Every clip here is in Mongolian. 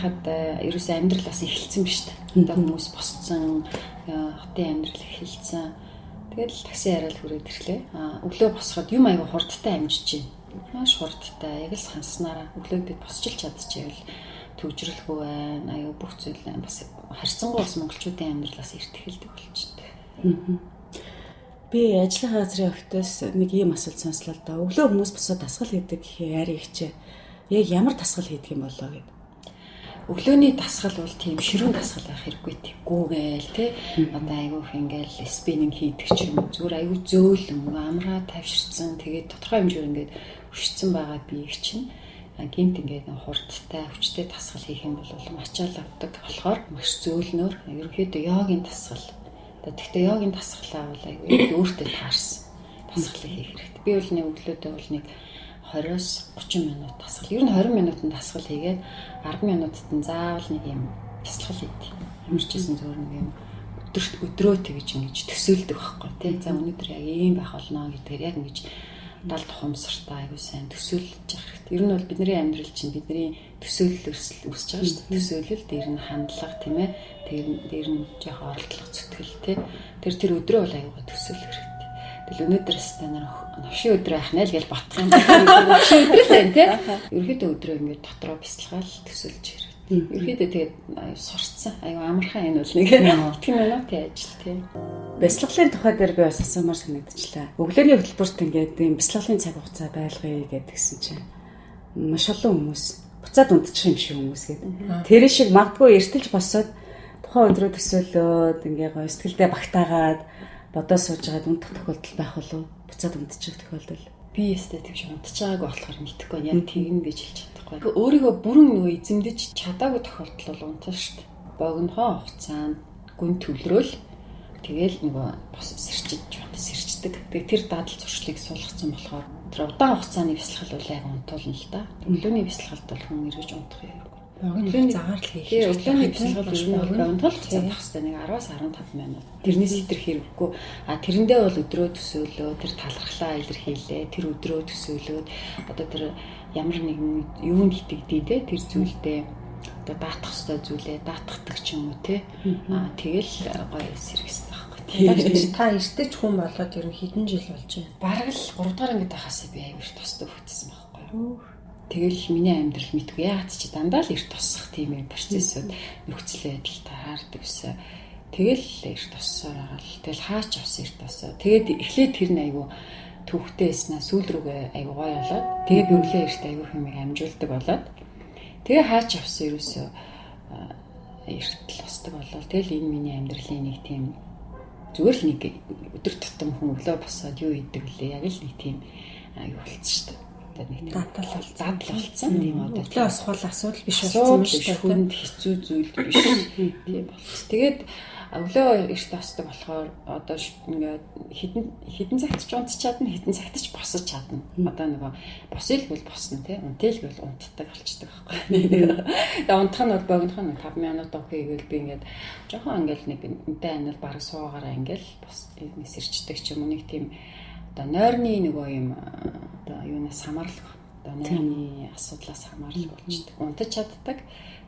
Ерөөсөө амьдрал бас эхэлсэн биз дээ. Одоо хүмүүс босцсон, хотын амьдрал эхэлсэн. Тэгэл такси яриад хүрээд ирлээ. Өглөө босоход юм аяга хурдтай амжиж байна. Маш хурдтай. Яг л санснараа өглөө бид босчилж чадчихвэл төвжрэлгүй байна. Аяга бүх зүйл бас харьцангуй бас монголчуудын амьдралаас эрт эхэлдэг болчихсон. Би ажлын газрын охтоос нэг ийм асуулт сонслоо л да. Өглөө хүмүүс босоод дасгал хийдэг гэхээр яри ихчээ. Яг ямар дасгал хийдэг юм болоо гэд. Өглөөний дасгал бол тийм ширүүн дасгал байх хэрэггүй тийм гүүгээл тий. Одоо айгүйх ингээл спиннинг хийдэг ч юм уу. Зүгээр айгүй зөөлөн амраа тавьширсан. Тэгээд тодорхой хэмжээр ингээд өшсөн байгаа биеийг чинь гинт ингээд хурдтай хүчтэй дасгал хийх юм бол ачаал авдаг болохоор маш зөөлнөр ерөнхийдөө йогийн дасгал. Тэгэхдээ йогийн дасгалаа бол айгүй өөртөө таарсан дасгалыг хийх хэрэгтэй. Би бол нэг өглөөдөө бол нэг 20-с 30 минут дасгал. Ер нь 20 минутанд дасгал хийгээд 10 минутад нь заавал нэг юм бясалгал хийдэг. Ямар ч гэсэн зөвөр нэг юм өдрөө тэгж ингэж төсөөлдөг байхгүй тий. За өнөөдөр яг ийм байх болно гэдгээр яг ингэж далд тухамсартай айгүй сайн төсөөлж явах хэрэгтэй. Ер нь бол бидний амьдрал чинь бидний төсөөлөл өсөж байгаа шүү дээ. Төсөөлөл дээр нь хандлага тийм ээ. Дээр нь жоохон оролдлого зүтгэл тий. Тэр өдрөө бол айгуугаа төсөөлөх хэрэгтэй. Тэгэл өнөөдөр станаар навшийн өдрөө ахнаа л гэж батах юм. Навшийн өдөр л байна тий. Ерөөдөө өдрөө ингээд дотроо бясалгаал төсөөлж хэрэгтэй. Ерөөдөө тэгээд сурцсан. Айгуу амархан энэ бол нэг 30 минутын ажил тий. Бясалгалын тухай дээр би бас асуумаар санагдчихлаа. Өглөөний хөтөлбөрт ингээд ийм бясалгалын цаг хугацаа байлгая гэдгсэн чинь маш олон хүмүүс буцаад унтчих юм шиг хүмүүс гэдэг. Тэр шиг магадгүй эртэлж босоод тухайн өдрөө төсөөлөөд ингээ гоё сэтгэлдээ багтаагаад бодоо сууж байгаад унтах тохиолдол байх болов буцаад унтчих тохиолдол. Би эстетик шиг унтж байгааг болохоор мэдэхгүй яг тэгнэ гэж хэлж чадахгүй. Өөрийгөө бүрэн нөгөө эзэмдэж чадаагүй тохиолдол бол унтах шүү дээ. Богинохоо хугацаанд гүн төвлөрөөл тэгэл нөгөө бос сэрчдэг. Тэгээ тэр дадал зуршлыг суулгацсан болохоор тэр удаан хугацааны бясалгал бол яг унтуулна л да. Өглөөний бясалгалд бол хүн эргэж унтах юм. Өглөөний загаар л хийх. Өглөөний бясалгал ер нь бол унтуулах цаг хэвчээ нэг 10-аас 15 минут. Тэрнээс илэрх хэрэггүй. Тэрэндээ бол өдрөө төсөөлөө, тэр талархлаа илэрхийлээ, тэр өдрөө төсөөлөөд одоо тэр ямар нэгэн юунд итгэдэг те тэр зүйлдээ одоо даатах ёстой зүйлээ даатгадаг ч юм уу те. Тэгэл гоё сэргэсэн байхгүй. Та эртэж хүн болоод ер нь хэдэн жил болж байна? Бараг л 3 дугаар ангид байхасаа би аягүй тостой хөгжсөн байхгүй. Тэгэл миний амьдрал мэдгүй яагаад ч дандаа л эрт тосох тийм юм процессыг нөхцөл байдал таардаг гэсэн. Тэгэл эрт тоссоор байгаа л. Тэгэл хаач авсан эрт тоссоо. Тэгээд эхлээд тэр нь аягүй төвхтэй байснаа сүүл рүүгээ аягүй гоё болоод тэгээ би өглөө эрт аягүй хэмээг амжуулдаг болоод тэгээ хаач авсан ерөөсөө эрт л босдог болол. Тэгэл энэ миний амьдралын нэг тийм зүгээр л нэг өдөр тутам хүн өглөө босоод юу идэг лээ яг л нэг тийм аягүй болчихсон шүү дээ. Дадал болсон тийм одоо өглөө босхол асуудал биш болсон шүү дээ. Хүнд хэцүү зүйл биш тийм болчихсон. Тэгээд өглөө эрт тосдог болохоор одоо ингээд хідэн цагт ч унтч чадна, хідэн цагт ч босож чадна. Одоо нөгөө босъё л бол босно тийм, унтъя л бол унтдаг болчихдог байхгүй. Тэгээд унтах нь бол богинохоо 5 минут өгөйгөл би ингээд жоохон ингээд нэг энтэй анал бараг суугаараа ингээд бос сэрчдэг ч юм уу нэг тийм одоо нойрны нөгөө юм одоо юунаас хамаарлах одоо нойрны асуудлаас хамаарлах болчихдог. Унтаж чаддаг,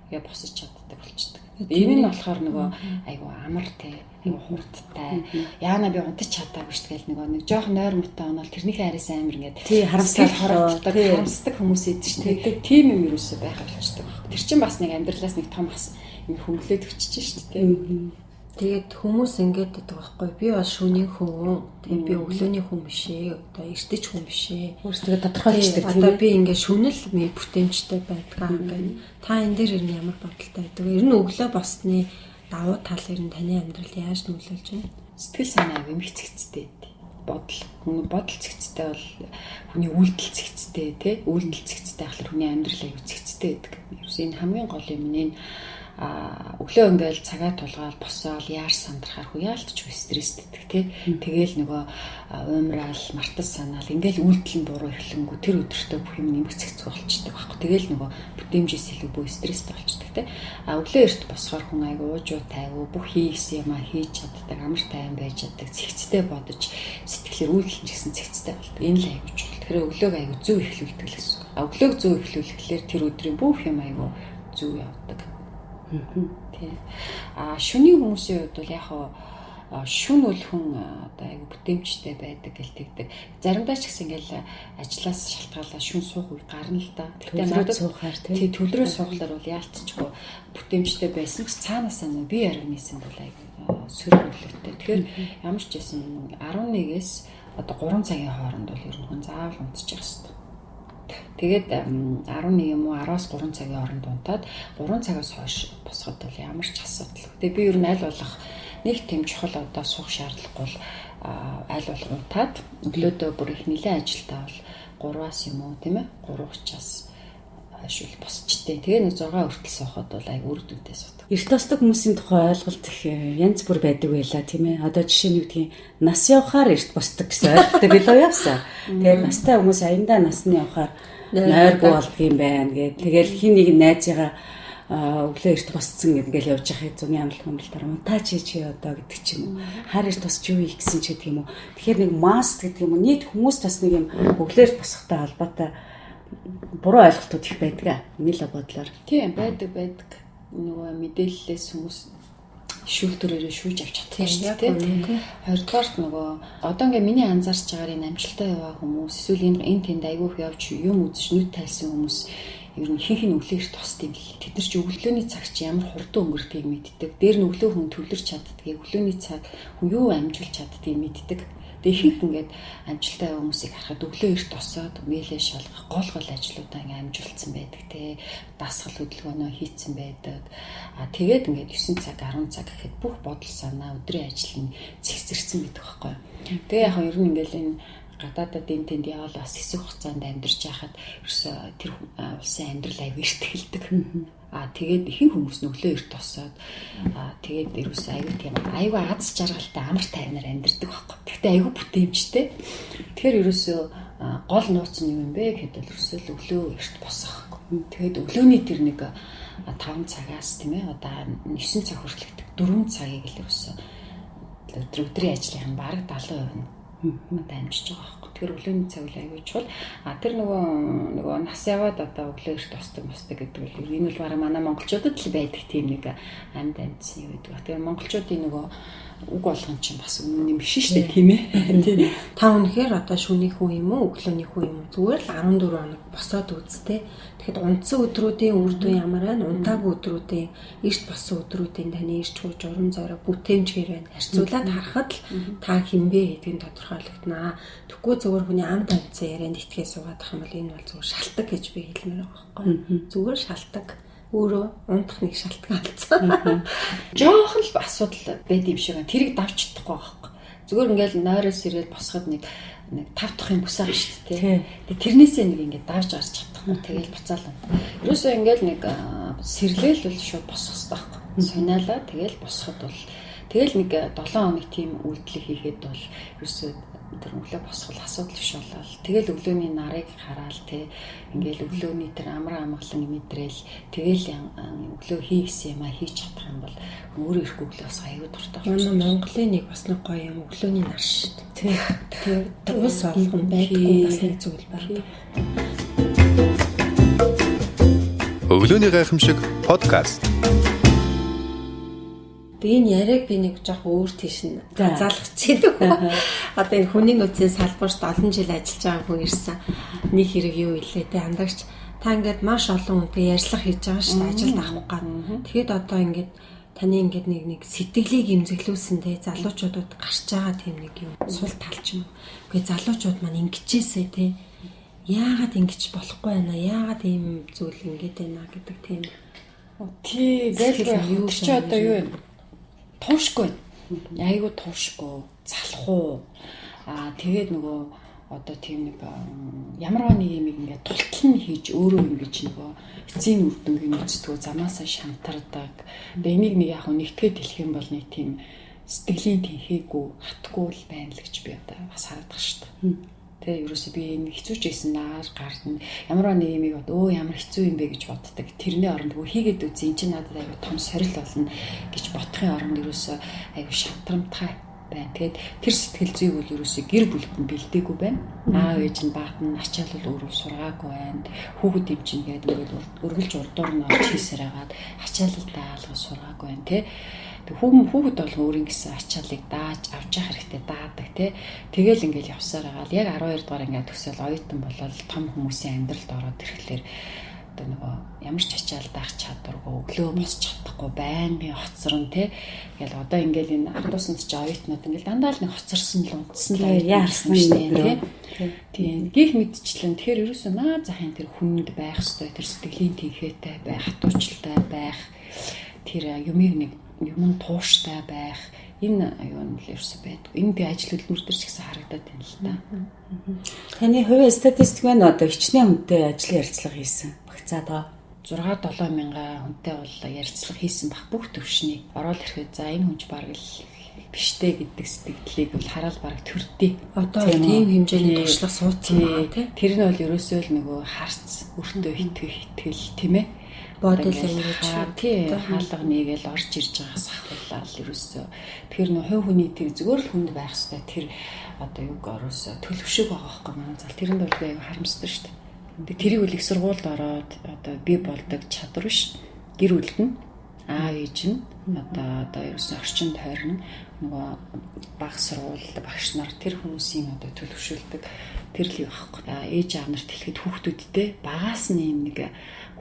тэгээ босож чаддаг болчихдог. Энэ нь болохоор нөгөө айгу амар те, айгу хурдтай. Яана би унтаж чадаагүй шүү дээ нөгөө нэг жоохон нойр муутай онол тэрнийхээ араас амар ингээд тий харамсал хорогддог, харамсдаг хүмүүс идэв шүү дээ. Тийм юм юусоо байхад болчихдог. Тэр чинь бас нэг амьдралаас нэг том бас юм хөнгөлөөд өччих шүү дээ. Тэгээд хүмүүс ингэж гэдэг байхгүй би бас шөнийн хүн. Тэгээд би өглөөний хүн биш ээ. Одоо эртэж хүн биш ээ. Өөрсдөө тодорхойлждаг тийм. Одоо би ингэ шөнөл бүтээмжтэй байдгаа ингэ. Та энэ дээр ер нь ямар бодолтой байдаг? Ер нь өглөө босны давуу тал ер нь таны амьдралд яаж нөлөөлж байна? Сэтгэл санаа гэмх цэгцтэй бодол цэгцтэй бол хүний үйлдэл цэгцтэй тий. Үйлдэл цэгцтэй ахлаар хүний амьдрал аюу цэгцтэй байдаг. Ерөөс энэ хамгийн гол юм нь өглөө ингээл цагаа тулгаал босоол яар сандрахаар хуяалтч стресстэйдэг тий. Тэгээл нөгөө уймраал мартас санаал ингээл үйлдэл нь буруу эхлэнгүү тэр өдөртөө бүх юм нэмэх цэгцэг болчдөг байхгүй. Тэгээл нөгөө бүтээмжээс илүү бүх стресстэй болчдөг тий. Өглөө эрт босохоор хүн айгу уужуу тайвуу бүх хийсэн юм хийж чаддаг амар тайван байж чаддаг цэгцтэй бодож сэтгэлээр үйлдэл гэсэн цэгцтэй болдог. Энэ л айгу чухал. Тэгэхээр өглөөг айгу зөв эхлүүлдэг л гэсэн. Өглөөг зөв эхлүүлэхлээр тэр өдрийн бүх юм айгу зүв явдаг. Тий. Шүний хүмүүсийн хувьд бол яг шүн бол хүн одоо айгу бүтээмжтэй байдаг гэлтэгдэг. Заримдаа ч гэсэн ингээл ажлаас шалтгаалаад шүн суух үе гарна л да. Тэгтээ надад суухаар тий төлрөө суухлаар бол яалтчгүй бүтээмжтэй байсан ч цаанаасаа нөө бие организм бол айгу сөрөг нөлөөтэй. Тэгэхээр ямар ч байсан 11-ээс одоо 3 цагийн хооронд бол ер нь хүн заавал унтчих ёстой. Тэгээд 11 юм уу 10-аас 3 цагийн хооронд унтаад 3 цагаас хойш босоход бол ямар ч асуудал. Тэгээд би ер нь аль болох нэг тийм чухал одоо суух шаардлагагүй бол аль болох унтаад өглөөдөө бүр их нэлээд ажилтаа бол 3-аас юм уу тийм ээ 3:30-аас хойш босчтой. Тэгээ нэг 6 хүртэл суухад бол ай үр дүнтэй суудаг. Эрт тосдог хүмүүсийн тухай ойлголт их янз бүр байдаг байлаа тийм ээ. Одоо жишээ нь үгдгийн нас явахаар эрт босдог гэсэн ойлголтыг илүү явсан. Тэгээд настай хүмүүс аяндаа насны явахаар нойргүй болдгийм байна гэдэг. Тэгэл хин нэг найзыгаа өглөө эрт босцсон гэдгээл явж байхад зуны амралт хамралтаар унтаач чи одоо гэдэг чинь хар эрт босч юу их гэсэн ч гэдэг юм уу. Тэгэхээр нэг маст гэдэг юм уу нийт хүмүүс бас нэг юм өглөөр босохтой холбоотой буруу ойлголтууд их байдаг. Миний л бодлоор. Тийм байдаг. Нөгөө мэдээллээс хүмүүс шүүлтүрээрээ шүүж авч чаддаг шүү дээ. Хоёрдугаарт нөгөө одоо ингээ миний анзаарч байгаа энэ амжилттай яваа хүмүүс эсвэл энэ тэнд айгүйх явж юм үзэж нүд тайлсан хүмүүс ер нь хин өглөөр тосдгийг л тэд нар ч өглөөний цаг чи ямар хурдан өнгөрдгийг мэддэг. Дээр нь өглөө хүн төвлөрч чаддгийг өглөөний цаг хүн юу амжуулж чаддгийг мэддэг. Тэгээ их ингээд амжилттай хүмүүсийг харахад өглөө эрт тосоод мэйлээ шалгах гол ажлуудаа ингээд амжуулсан байдаг те. Дасгал хөдөлгөөнөө хийцэн байдаг. Тэгээд ингээд 9 цаг 10 цаг гэхэд бүх бодол санаа өдрийн ажил нь цэгцэрсэн байдаг байхгүй. Тэгээ яг ер нь ингээд энэ гадаадад энэ тэнд явал бас хэсэг хугацаанд амьдарч яхад ерөөсөө тэр улсын амьдрал аяг эртгэлдэг. Тэгээд ихэнх хүмүүс өглөө эрт тосоод тэгээд ерөөсөө аяг тийм аяг аз жаргалтай амар тайвнаар амьдардаг байхгүй. Гэхдээ аяг бүтээмжтэй. Тэгэхээр ерөөсөө гол нууц нь юу юм бэ гэхэд ерөөсөө өглөө эрт босох. Тэгээд өглөөний тэр нэг 5 цагаас тийм ээ одоо 9 цаг хүртэл 4 цагийг л ерөөсөө өдрийн ажлын бараг 70% нь одоо амжиж байгаа байхгүй. Тэгэхээр өглөөний цаг үл аягүй чухал. Тэр нөгөө нас яваад одоо өглөө эрт тосдог гэдэг бол энэ бол бараг манай монголчуудад л байдаг тийм нэг амьд амьдсан юу гэдэг. Тэгэхээр монголчуудын нөгөө үг болгон чинь бас үнэн юм биш шүү дээ тийм ээ. Та үнэхээр одоо шөнийн хүн юм уу өглөөний хүн юм уу зүгээр л 14 хоног босоод үзтээ. Тэгэхэд унтсан өдрүүдийн үр дүн ямар байна? Унтаагүй өдрүүдийн эрт боссон өдрүүдийн таны эрч хууж урам зориг бүтээмжээр байна. Харьцуулаад харахад л та хинбэ гэдгийг тодорхойлогдно. Тэгвэл зүгээр хүний амт амьдсан ярианд итгэе суугаад ах юм бол энэ бол зүгээр шалтгаан гэж би хэлмээр байгаа байхгүй. Зүгээр шалтгаан өөрөө унтах нэг шалтгаан алдсан. Жохон л асуудал байд юм шиг байна. Тэрийг давж чадахгүй байхгүй. Зүгээр ингээл нойроос ирээд босоход нэг 5 дахь юм бүсаа шүү дээ. Тэгээ тэрнээсээ нэг ингээд давж гарч чадахгүй. Тэгээл буцаалаа. Ерөөсөө ингээл нэг сэрлээл бол шууд босох хэрэгтэй байхгүй. Сунаалаа тэгээл босоход бол тэгэл нэг 7 хоног тийм үйлдэл хийхэд бол ерөөсөө тэр өглөө босгол асуудал биш болол. Тэгэл өглөөний нарыг хараал те ингээл өглөөний тэр амраа амгалан мэдрээл тэгэл өглөө хийгсэн юм а хийж чадах юм бол өөрөө их өглөө бас аюу дуртай. Манай Монголын нэг бас нэг гоё юм өглөөний нар шүү дээ. Тэр ус олгон байдаггүй бас нэг зүйл байна. Өглөөний гайхамшиг подкаст. Энэ яриаг би нэг жоох өөр тийш нь заалгах чийдэг. Одоо энэ хүний нөөцийн салбарт олон жил ажиллаж байгаа хүн ирсэн. Нэг хэрэг юу илээ те андагч та ингээд маш олон хүнтэй ярьцлага хийж байгаа шүү дээ ажилд авах гад. Тэгэхэд одоо ингээд таны ингээд нэг сэтгэлийг имзэглүүлсэн те залуучуудад гарч байгаа тийм нэг юм сул талч юм. Үгүй залуучууд маань ингэчээсээ те яагаад ингэж болохгүй байна яагаад ийм зүйл ингэж байна гэдэг тийм. Тий гэлээ чи одоо юу вэ? Туушгүй. Айгуу туушгүй. Залах уу. Тэгээд нөгөө одоо тийм нэг ямар нэг юм ингээд тултал нь хийж өөрөө ингэж нөгөө эцсийн үр дүнгийн үзтгөө замаасаа шантардаг. Тэгээ энийг нэг яг нэгтгээд хэлэх юм бол нэг тийм сэтгэлийн тэнхээгүй хатгүй л байна л гэж би одоо бас харагдах шүү дээ. Тэгээ ерөөсөө би энэ хэцүүж ийсэн наар гардна ямар нэг юм бод ямар хэцүү юм бэ гэж боддог. Тэрний оронд нөгөө хийгээд үзье энэ чинь надад аягүй том сорил болно гэж бодохын оронд ерөөсөө аягүй шантрамтгай байна. Тэгээд тэр сэтгэл зүйг бол ерөөсөө гэр бүлд нь бэлдээгүй байна. Аав ээж нь баатан ачаалал өөрөө сургаагүй байна. Хүүхэд юм чинь гэдэг ингээд өргөлж урдуур нь орж хийсээр хагаад ачаалалтаа алгаж сургаагүй байна те. Тэг хүүхэд бол өөрийн гэсэн ачааллыг дааж авч явах хэрэгтэй даадаг те. Тэгэл ингээд явсаар хагаад яг 12 дугаар ингээд төсөөл оюутан болол том хүмүүсийн амьдралд ороод ирэхлээр одоо нөгөө ямар ч ачаал даах чадваргүй өглөө босч чадахгүй байнгын хоцрон те. Ингээл одоо ингээл энэ ардуусанд ч оюутнууд ингээл дандаа л нэг хоцорсон л унтсан л яарсан юм тийм гих мэдчлэн тэгэхээр ерөөсөө наа захын тэр хүнд байх ёстой тэр сэтгэлийн тэнхээтэй байх хатуучтай байх тэр юм тууштай байх энэ юу нь л ерөөсөө байдаг. Энэ би ажил хөдөлмөр төр ч гэсэн харагдаад байна л да. Таны хувийн статистик байна одоо хичнээн хүнтэй ажлын ярилцлага хийсэн. Багцаад байгаа. 6-7 мянган хүнтэй бол ярилцлага хийсэн баг бүх төвшний. Ороод ирэхэд за энэ хүнч бараг л биштэй гэдэг сэтгэлдлийг бол хараад бараг төрдөө. Одоо тийм хэмжээний туршлага суудсан байна тий. Тэр нь бол ерөөсөө л нөгөө харц өртөө итгэл тийм ээ. Бодол ингэж тий хаалга нийгээл орж ирж байгаас ахвалаа л ерөөсөө тэр нөх хувь хүний тэр зүгээр л хүнд байх хэвээр тэр одоо юг ороосоо төлөвшөг байгаа байхгүй манай зал тэрэнд бол би аяга харамсдаг шүү дээ. Тэрийг үл их сургуульд ороод одоо би болдог чадвар биш гэр бүлд нь аав ээж нь одоо ерөөсөө орчин тойрно нөгөө баг сургууль багш нар тэр хүмүүсийн одоо төлөвшүүлдэг тэр л байхгүй. Ээж аав нарт хэлэхэд хүүхдүүдтэй багаас нь юм нэг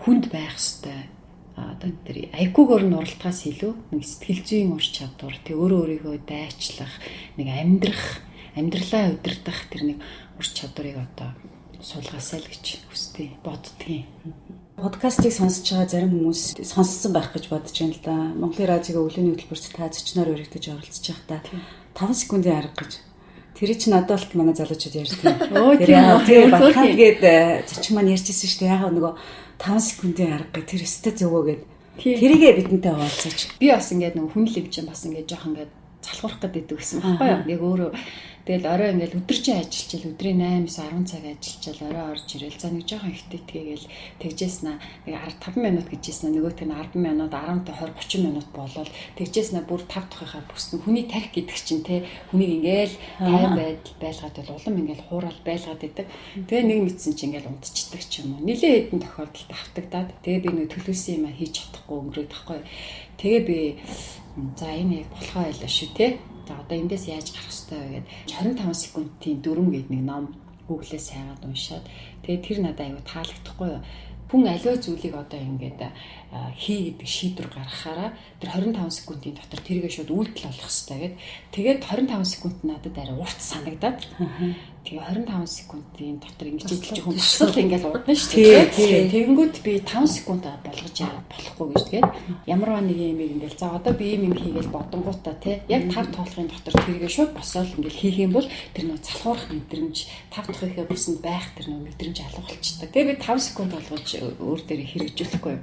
хүнд байх хэвээр одоо тэр айгуугаар нь уралдахаас илүү нэг сэтгэл зүйн ур чадвар тэг өөрийгөө дайчлах нэг амьдралаа удирдах тэр нэг ур чадварыг одоо суулгаасай л гэж хүсдэг боддгийн. Подкастыг сонсож байгаа зарим хүмүүс сонссон байх гэж бодож байна л да. Монголын радиогийн өглөөний хөтөлбөрт та зочноор өргөдөж оролцож байхдаа 5 секундын арга гэж тэр чинь надад л манай залуучууд ярьдаг. Тэр яагаад тэр батханд гээд зочин маань ярьжсэн шүү дээ. Яагаад нөгөө 5 секундын арга тэр өстэй зөвөө гээд тэрийгээ бидэнтэй хуваалцаач. Би бас ингээд нөгөө хүн лимчин бас ингээд жоох ингээд залхуурах гэдэг гэсэн байхгүй юу? Яг өөрөө тэгэл орой ингээд өдөржин ажиллаж өдрийн 8-10 цаг ажиллаж орой орж ирэл за нэг жоохон ихтэй тгээгээл тэгжээснэ нэг 15 минут гэжээснэ нөгөөт нь 10 минут 10 та 20 30 минут болол тэгжээснэ бүр 5 дахьынхаа бүсн хүний тарих гэдэг чинь те хүнийг ингээл тайван байлгаад бол улам ингээл хуурал байлгаад байдаг. Тэгээ нэг мэдсэн чинь ингээл унтчихдаг ч юм уу. Нилээ хэдэн тохиолдолд автагдаад тэгээ би нэг төлөвсөн юм хийж чадахгүй өнгөрөөд тахгүй. Тэгээ би за энэ яг болохоо байлаа шүү те. За одоо эндээс яаж гарах вэ гэгээд 25 секундын дүрм гэдэг нэг ном Google-ээс хайгаад уншаад тэгээд тэр надад аюу таалагдахгүй юу. Хүн аливаа зүйлийг одоо ингээд хий гэдэг шийдвэр гаргахаараа тэр 25 секундын дотор тэргээ шууд үйлдэл болох хэрэгтэй гэдэг. Тэгээд 25 секунд надад арай урт санагдаад. Тэгээ 25 секундын дотор ингэж хэлж хүн басал ингээд урдна шүү дээ. Тэгэнгүүт би 5 секунд болгож яагаад болохгүй гэж тэгээд ямарваа нэг юм ингээд за одоо би юм хийгээл бодонгуудаа те яг 5 тоолохын дотор тэргээ шууд босоол ингээд хийх юм бол тэр нөө залхуурах мэдрэмж 5 дахь бүсэнд байх тэр нөө мэдрэмж алга болчихдог. Тэгээ би 5 секунд болгож өөр дээр хэрэгжүүлэхгүй.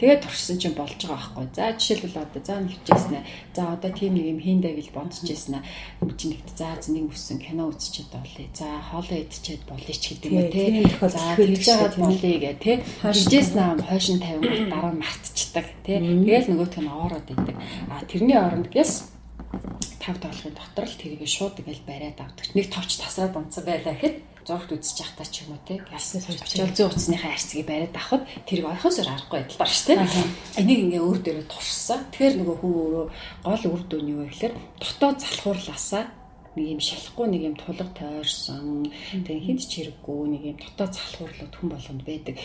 Тэгээд туршсан чинь болж байгаа байхгүй. За жишээлбэл одоо за нэвчээснэ. За одоо тийм нэг юм хийндэ гэж бодчихжээснэ. Чи нэгт за нэг мөсөн кино үзчихэд болъё. За хоолоо идчихэд болъё ч гэдэг юм те. За тэгж жагаад болъё гэ те. Хойшжээснэ хойшин тавингууд дараа нь мартчихдаг те. Тэгээл нөгөөх нь оороод идэг. Тэрний оронд гэс 5 тоолохын дотор л тэрийг шууд ингээл бариад авдаг. Нэг товч тасраад унцсан байлаа гэхэд зогт үзэж явахтаа ч юм уу те галс очил зүүн утасныхаа арцгийг бариад авахд тэрийг ойхосоор аргагүй адилбар ш те энийг ингээ өөр дээрээ туршсан. Тэгэхээр нөгөө хүн өөрөө гол үр дүн юу вэ гэхээр дотоод залхуурлаасаа нэг юм шалахгүй нэг юм тулга тойрсон тэгээ хинт ч хэрэггүй нэг юм дотоод залхуурлууд хүн болгонд байдаг.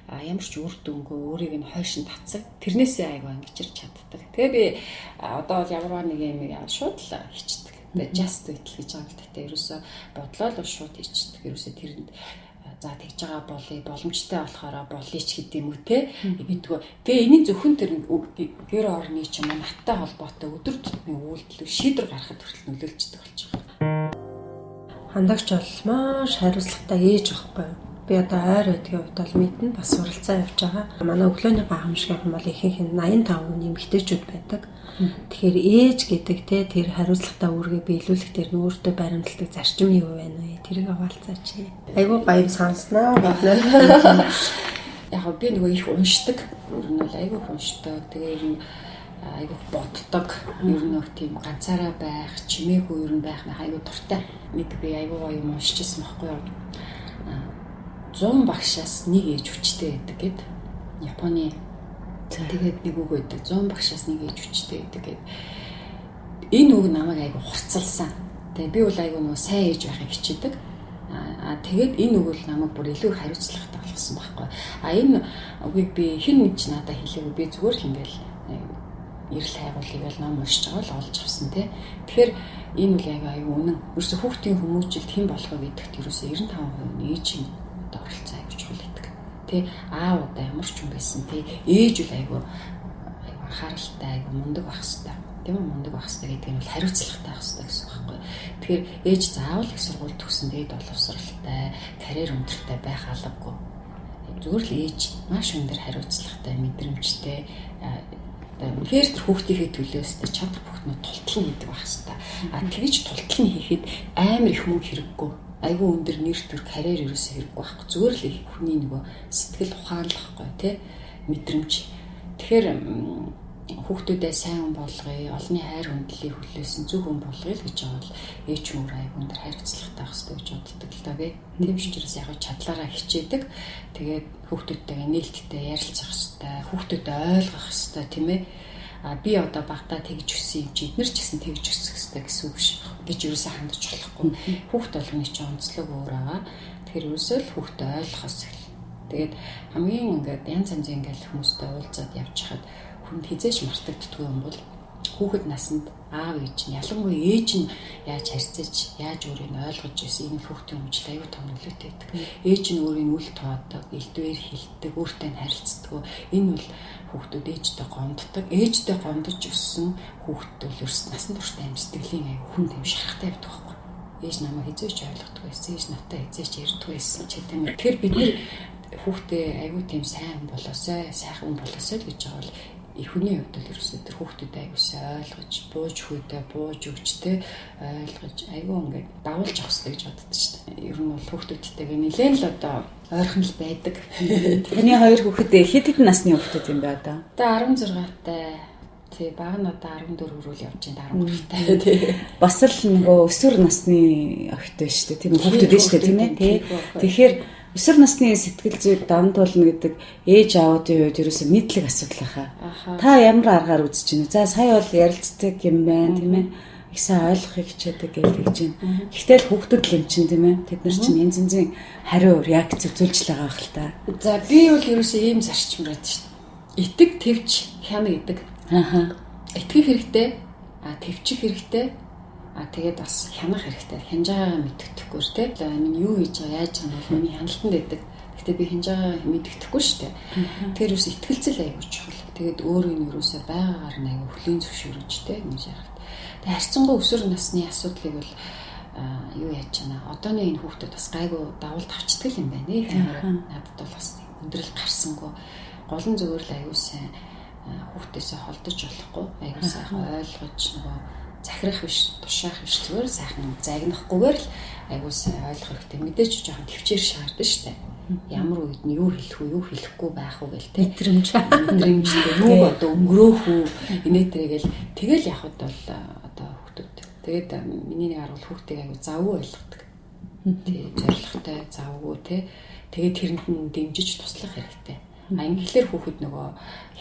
Ямар ч үр дүнгүй өөрийг нь хойшин татсаг тэрнээсээ айгаа ингэж чаддаг. Тэгээ би одоо ямарваа нэг юм шууд л хичдэг. Just do it гэж байгаа л та ерөөсө бодлоо л шууд хийчихдэг. Ерөөсө тэрэнд за тэгж байгаа болъё боломжтой болохоор болъё ч гэдэг юм уу те бидгөө. Тэгээ энийг зөвхөн тэр гэр орны ч юм уу наттай холбоотой өдөр тутмын үйлдэл шийдвэр гаргахад хүртэл нөлөөлждөг болж байгаа. Хандагч бол маш хариуцлагатай ээж байхгүй юу? Би одоо ойр өдгийн хувьд бол мэднэ бас суралцаа явьж байгаа. Манай өглөөний гайхамшиг юм бол ихэнх нь 85% эмэгтэйчүүд байдаг. Тэгэхээр ээж гэдэг те тэр хариуцлагатай үүргээ биелүүлэх тэр нүүртэй баримтлагдаг зарчим юу байна вэ? Тэрийг хаваалцаач. Айгуу баяр санснаа байна. Яг би нөгөө их уншдаг. Ер нь бол айгуу уншдаг. Тэгээ юм айгуу боддог. Ер нь нэг тийм ганцаараа байх, чимээгүй ер нь байх айгуу дуртай. Нэг би айгуу гоё юм уншижсэн байхгүй юу? 100 багшаас нэг ээж хүчтэй байдаг гэд. Японы тэгээд нэг үг өгдөг. 100 багшаас нэг ээж хүчтэй байдаг гэд. Энэ үг намайг айгуу хурцлсан. Тэгээ би бол айгуу нөгөө сайн ээж байхыг хичээдэг. Тэгээд энэ үг бол намайг бүр илүү хариуцлагатай болгосон байхгүй. Энэ үгийг би хэн нэг ч надад хэлээгүй. Би зүгээр л ингээл эрэл хайгуулыг л ном уншиж байгаа л олж авсан тий. Тэгэхээр энэ үл айгуу үнэн. Ерөөсө хүүхдийн хүмүүжилт хэн болохоо гэдэгт ерөөсө 95% нь ээжийн одоо оролцоо айгуу чухал гэдэг. Тий аав одоо ямар ч юм байсан тий ээж үл айгуу анхааралтай айгуу мундаг байх хэрэгтэй. Тийм үү мундаг байх хэрэгтэй гэдэг нь бол хариуцлагатай байх хэрэгтэй гэсэн үг байхгүй. Тэгэхээр ээж заавал их сургууль төгсөн дээд боловсралтай, карьер өндөртэй байх албагүй. Зүгээр л ээж маш өндөр хариуцлагатай, мэдрэмжтэй үнэхээр тэр хүүхдийнхээ төлөөс чадах бүхнүүд тултлан хийдэг байх хэрэгтэй. Тэгж тултлан хийхэд амар их мөнгө хэрэггүй. Айгүй өндөр нэр төр карьер ерөөсөө хэрэггүй байхгүй. Зүгээр л их хүний нөгөө сэтгэл ухаанлахгүй тий мэдрэмж. Тэгэхээр хүүхдүүдээ сайн хүн болгоё, олонний хайр хүндлэлийг хүлээсэн зөв хүн болгоё л гэж байгаа бол ээж мөр айгүй өндөр хариуцлагатай байх хэрэгтэй гэж боддог л даа би. Тийм учраас яг чадлаараа хичээдэг. Тэгээд хүүхдүүдтэйгээ нээлттэй ярилцах хэрэгтэй, хүүхдүүдэд ойлгох хэрэгтэй тийм ээ. Би одоо багтаа тэгж өссөн юм чи эднэр ч гэсэн тэгж өсөх хэрэгтэй гэсэн үг гэж юусаа хандаж болохгүй. Хүүхд болгоны чинь онцлог өөр байгаа. Тэгэхээр юусаа л хүүхдэд ойлгохос хэл. Тэгээд хамгийн ингээд янз янзын ингээд хүмүүстэй уулзаад явж хахад хүнд хизээч мартагддгүй юм бол хүүхэд насанд аав ээж нь ялангуяа ээж нь яаж харьцаж яаж өөрийг ойлгож ирсэн энэ хүүхдийн өмжил аюу тав нөлөөтэй байдаг. Ээж нь өөрийн үл тоодог, элдвээр хилдэг, өөртөө харилцдаг. Энэ бол хүүхдүүд ээжтэй гомддог. Ээжтэй гомдож өссөн хүүхэд бол ерөөс насан туршдаа аим сэтгэлийн аюу хүн юм шарахтай байдаг байхгүй. Ээж намайг хизээч ойлгодог байсан, ээж надтай хизээч ярьдаг байсан ч гэдэм. Тэгэхээр бид нэр хүүхдээ аюу тийм сайн болоосай, сайхан болоосай гэж байгаа бол хүний хувьд л ерөөсөө тэр хүүхдүүдэд аюусаа ойлгож, бууж хүйдэ, бууж өгчтэй ойлгож, аюу ингээд давуулж авах хэрэгтэй гэж боддог шүү дээ. Ер нь бол хүүхдүүдтэйгээ нэлээд л одоо ойрхон л байдаг. Таны хоёр хүүхэд хэд хэдэн насны хүүхдүүд юм бэ одоо? Одоо 16-тай. Тий, баг нь одоо 14 хүрүүл явж байна 13-тай тий. Бас л нөгөө өсвөр насны охид байна шүү дээ. Тийм хүүхдүүд байна шүү дээ, тийм ээ. Тэгэхээр өсвөр насны сэтгэл зүйд даван туулна гэдэг ээж аавуудын үед ерөөсөө нийтлэг асуудал байхаа. Та ямар аргаар үзэж байна? За сая бол ярилцдаг юм байна, тийм ээ. Их сайн ойлгохыг хичээдэг гэж тэгж байна. Гэхдээ л хүүхдүүд л юм чинь тийм ээ. Тэд нар чинь янз янзын хариу реакц үзүүлж л байгаа байх л та. За би бол ерөөсөө ийм зарчмаар байдаг шүү дээ. Итэг твч хяна гэдэг. Итгэх хэрэгтэй, твчих хэрэгтэй. Тэгээд бас хянах хэрэгтэй. Хянж байгаагаа мэддэхгүй шүү дээ. Миний юу хийж байгаа, яаж байгаа нь бол миний хяналтанд байдаг. Гэхдээ би хянж байгаагаа мэддэхгүй шүү дээ. Тэр юус итгэлцэл аягүй чухал. Тэгээд өөрөө нь юусаа байгаагаар нь аягүй хөлийн зөвшөөрөж дээ гэж ярих. Тэгээд харьцангуй өсвөр насны асуудлыг бол юу яаж чана. Одооны энэ хүүхдүүд бас гайгүй давуулт авчдаг юм байна. Надад бол бас өндрөл гарсангүй. Гол нь зөвөр л аягүй сайн хүүхдээсээ холдож болохгүй. Аягүй сайхан ойлгож нөгөө захирах биш, тушаах биш зүгээр сайхан загнахгүйгээр л аягүй сайн ойлгох хэрэгтэй. Мэдээж жоохон төвчээр шаардсан шүү дээ. Ямар үед нь юу хэлэх үү, юу хэлэхгүй байх уу гэл тэ. Мэдрэмжтэй юу одоо өнгөрөөх үү, инээтрэгэл тэгэл явхад бол одоо хүүхдүүд. Тэгээд миний нэг аргал хүүхдийг аягүй завгүй ойлгодог. Тий, зоригтой завгүй тэ. Тэгээд тэрэнд нь дэмжиж туслах хэрэгтэй. Англиэр хүүхэд нөгөө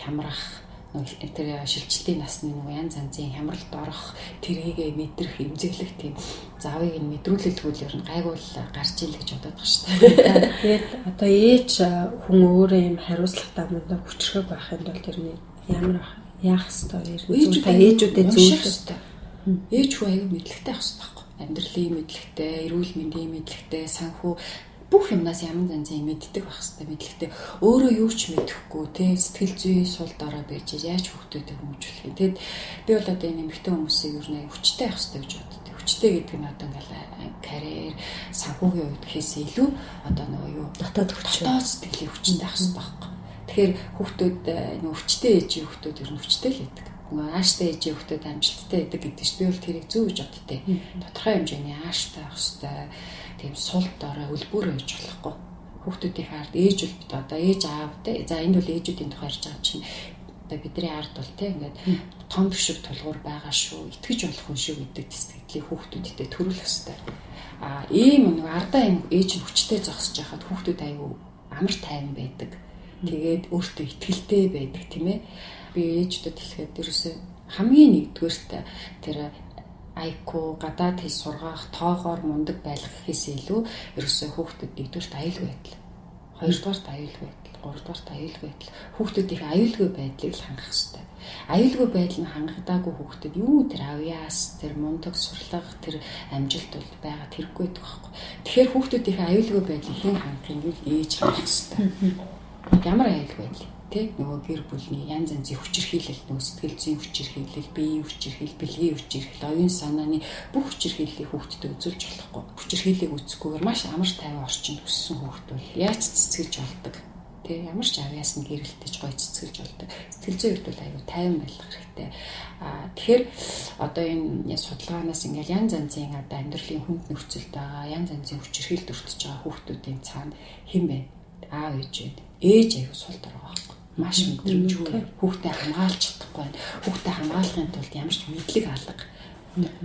хямрах тэр шилжилтийн насны нөгөө янз янзын хямралд орох тэрийгэ мэдрэх эмзэглэх тийм завыг нь мэдрүүлэлгүй ер нь гайгуул гарч ил гэж бодоод байгаа шүү дээ. Тэгээд одоо ээж хүн өөрөө юм хариуцлагатай мундаа хүчрхэг байхын тулд ер нь ямар яах ёстой ер нь зөв та ээжүүдэд зөвлөх ёстой. Ээж хүн аягүй мэдлэгтэй байх ёстой байхгүй. Амьдралын мэдлэгтэй, эрүүл мэндийн мэдлэгтэй, санхүү бүх юмнаас ямар янзын мэддэг байх хэрэгтэй мэдлэгтэй. Өөрөө юу ч мэдэхгүй тий сэтгэл зүй сул дорой байж яаж хүүхдүүдэд хүмүүжүүлэх юм. Тэгэд би бол одоо энэ эмэгтэй хүмүүсийг ер нь хүчтэй байх хэрэгтэй гэж боддог. Хүчтэй гэдэг нь одоо ингээл карьер, санхүүгийн үед гэхээс илүү одоо нөгөө юу дотоод сэтгэлийн хүчтэй байх хэрэгтэй байхгүй. Тэгэхээр хүүхдүүд нөгөө хүчтэй ээжийн хүүхдүүд ер нь хүчтэй л байдаг. Нөгөө ааштай ээжийн хүүхдүүд амжилттай байдаг гэдэг чинь би бол тэрийг зөв гэж боддтой. Тодорхой хэмжээний ааштай байх хэрэгтэй. Тийм сул дорой үлбүр байж болохгүй. Хүүхдүүдийн хард ээж бол бид одоо ээж аавтай. За энэ бол ээжүүдийн тухай ярьж байгаа чинь Одоо бидний ард бол те ингээд том бишиг тулгуур байгаа шүү, итгэж болох хүн шүү гэдэг сэтгэлийг хүүхдүүдэд төрүүлэх хэрэгтэй. Ийм нэг ардаа юм ээж нь хүчтэй зогсож байхад хүүхдүүд аюу амар тайван байдаг. Тэгээд өөртөө итгэлтэй байдаг тийм ээ. Би ээжүүдэд хэлэхэд ерөөсөө хамгийн нэгдүгээрт тэр айку гадаад хэл сургаах тоогоор мундаг байх гэхээс илүү ерөөсөө хүүхдүүд нэгдүгээрт аюулгүй байдал, хоёрдугаарт аюулгүй байдал, гуравдугаарт аюулгүй байдал, хүүхдүүдийн аюулгүй байдлыг л хангах хэрэгтэй. Аюулгүй байдал нь хангагдаагүй хүүхдэд юу тэр авьяас, тэр мундаг сурлага, тэр амжилт бол байгаад хэрэггүй байдаг байхгүй. Тэгэхээр хүүхдүүдийн аюулгүй байдлыг хэн хангах юм бол ээж хангах хэрэгтэй. Ямар аюулгүй байдал тэ нөгөө гэр бүлийн янз янзын хүчирхийлэл, нөгөө сэтгэл зүйн хүчирхийлэл, биеийн хүчирхийлэл, бэлгийн хүчирхийлэл, оюун санааны бүх хүчирхийллийг хүүхдэд үзүүлж болохгүй. Хүчирхийллийг үзэхгүйгээр маш амар тайван орчинд өссөн хүүхд бол яаж цэцгэлж болдог. Тэ ямар ч авьяас нь гэрэлтэж гой цэцгэлж болдог. Сэтгэл зүйн хувьд бол аюу тайван байх хэрэгтэй. Тэгэхээр одоо энэ судалгаанаас ингээл янз янзын одоо амьдралын хүнд нөхцөлд байгаа, янз янзын хүчирхийлэлд өртөж байгаа хүүхдүүдийн цаана хэн бэ? Аав ээж вэ? Ээж аюу сул дорой байхгүй. Маш мэдрэмжгүй. Хүүхдээ хамгаалж чадахгүй байна. Хүүхдээ хамгаалахын тулд ямар ч мэдлэг алга.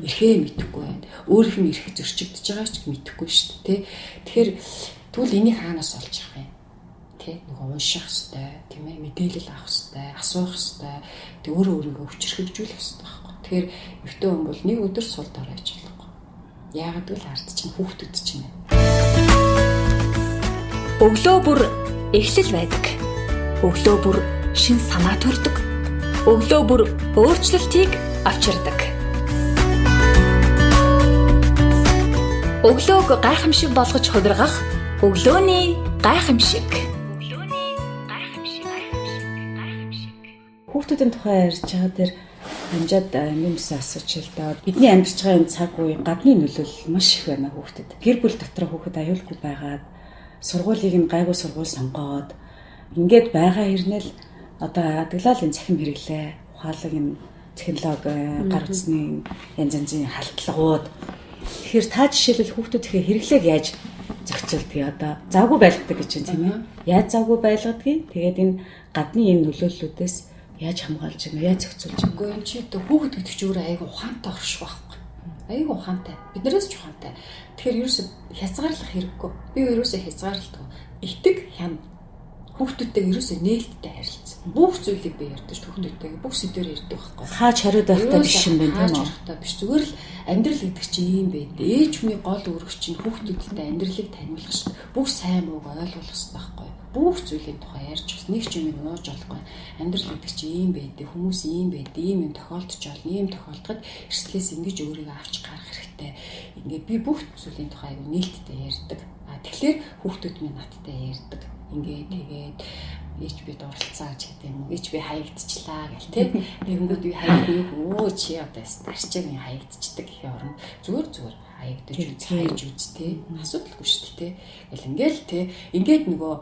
Эрхээ мэдэхгүй байна. Өөрийнх нь эрх зөрчигдөж байгаа ч мэдэхгүй шүү дээ. Тэгэхээр тэгвэл энийг хаанаас олж авах юм? Тэ нөгөө унших хэрэгтэй, тийм ээ, мэдээлэл авах хэрэгтэй, асуух хэрэгтэй. Тэг өөрийгөө хүчрхэгжүүлэх хэрэгтэй байхгүй. Тэгэхээр өвтөө хүн бол нэг өдөр сул дорой гэж болохгүй. Яагаад гэвэл ард чинь хүүхдүүд чинь. Өглөө бүр эхлэл байдаг. Өглөө бүр шин санаа төрдөг. Өглөө бүр өөрчлөлтийг авчирдаг. Өглөөг гайхамшиг болгож хувиргах өглөөний гайхамшиг. Хүүхдүүдийн тухай ярьж байгаа дээр амжаад юмс асууж л да. Бидний амьдарч байгаа энэ цаг үе гадны нөлөөлөл маш их байна хүүхдэд. Гэр бүл дотор хүүхэд аюулгүй байгаад сургуулийг нь гайгүй сургууль сонгоод ингээд байгаа хэрнээл одоо адаглал энэ цахим хэрэглээ, ухаалаг энэ технологи, гар утасны янз янзын халтлагууд. Тэгэхээр та жишээлбэл хүүхдүүдийнхээ хэрэглээг яаж зохицуулдгийг одоо завгүй байлгадаг гэж байна тийм ээ. Яаж завгүй байлгадгийг тэгээд энэ гадны энэ нөлөөллүүдээс яаж хамгаалж байна, яаж зохицуулж байна. Үгүй энэ чи хүүхэд гэдэг чинь өөрөө айгүй ухаантай орших байхгүй. Айгүй ухаантай. Биднээс ч ухаантай. Тэгэхээр ерөөсө хязгаарлах хэрэггүй. Би ерөөсө хязгаарлалт. Итэг хям хүүхдүүдтэй ерөөсөө нээлттэй харилцсан. Бүх зүйлийг би ярьдаг ш хүүхдүүдтэйгээ бүх сэдвээр ярьдаг байхгүй. Хаач хариуд байхдаа биш юм байна тийм үү? Хариуд биш. Зүгээр л амьдрал гэдэг чинь ийм байд. Ээж хүний гол үүрэг чинь хүүхдүүдтэй амьдралыг таниулах ш. Бүх сайн мууг ойлгуулах хэрэгтэй байхгүй. Бүх зүйлийн тухай ярьж бас нэг ч юмыг нууж болохгүй. Амьдрал гэдэг чинь ийм байдаг. Хүмүүс ийм байдаг. Ийм юм тохиолдож болно. Ийм тохиолдоход эрслээс ингэж өөрийгөө авч гарах хэрэгтэй. Ингээд би бүх зүйлийн тухай аягүй нээлттэй ярьдаг. Тэгэхээр хүүхдүүд минь надтай ярьдаг. Ингээд тэгээд ээч би дурлцаа ч гэдэг юм. Ээч би хаягдчихлаа гэл тэ. Тэгэнгүүт би хаягдгүй чи одоо старчагийн хаягдчихдаг гэх юм. Зүгээр хаягдаж хайж үзтээ. Асуудалгүй шүү дээ. Гэл ингээл тэ. Ингээд нөгөө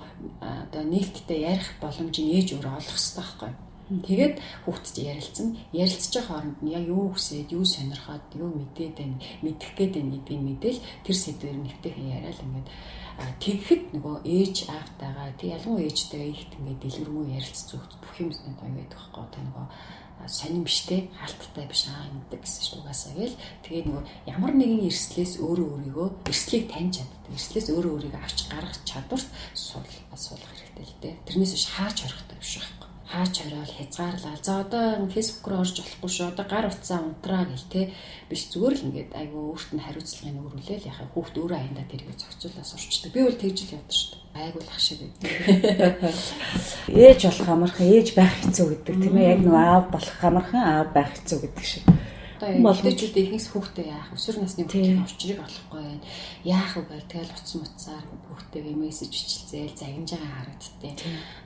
одоо нээлттэй ярих боломжийг ээж өөрөө олох хэрэгтэй байхгүй. Тэгээд хүүхдэд ярилцсан. Ярилцж байгаа хооронд нь яг юу хүсээд, юу сонирхоод, юу мэдээд байна, мэдэх гээд байна гэдгийг мэдээл тэр сэдвээр нэвтэхэн яриад ингээд тэгэхэд нөгөө ээж аавтайгаа тэг ялангуяа ээжтэйгээ ихт ингээд дэлгэрэнгүй ярилцж зүгт бүх юм зүйл гоё байдаг байхгүй. Одоо нөгөө сонирм биштэй, хаалттай биш гэдэг гэсэн шүү угаасаа гээл. Тэгээд нөгөө ямар нэгэн эрслээс өөрийгөө эрслийг таньж чаддаг. Эрслээс өөрийгөө авч гаргах чадварт суулгах хэрэгтэй л дээ. Тэрнээс биш хаач орохтой биш байхгүй. Хаач ороод хязгаарлаа. За одоо фэйсбүүк рүү орж болохгүй шүү. Одоо гар утсаа унтраа гэл те. Биш зүгээр л ингээд айгүй өөрт нь хариуцлагыг өгрүүлээл яхаа хүүхд өөрөө аяндаа тэрийг зохицуулаад сурчдаг. Би бол тэгж л явдаг шүү дээ. Айгуулах шиг байдаг. Ээж болох амархан, ээж байх хэцүү гэдэг тийм ээ. Яг нэг аав болох амархан, аав байх хэцүү гэдэг шиг. Одоо эмэгтэйчүүд ихэнх хүүхдээ яах, өсвөр насны хүүхдийн учрыг олохгүй байна. Яах вэ гэвэл тэгэл уцаар хүүхдтэйгээ мессеж бичлээл загинж байгаа харагдтыг.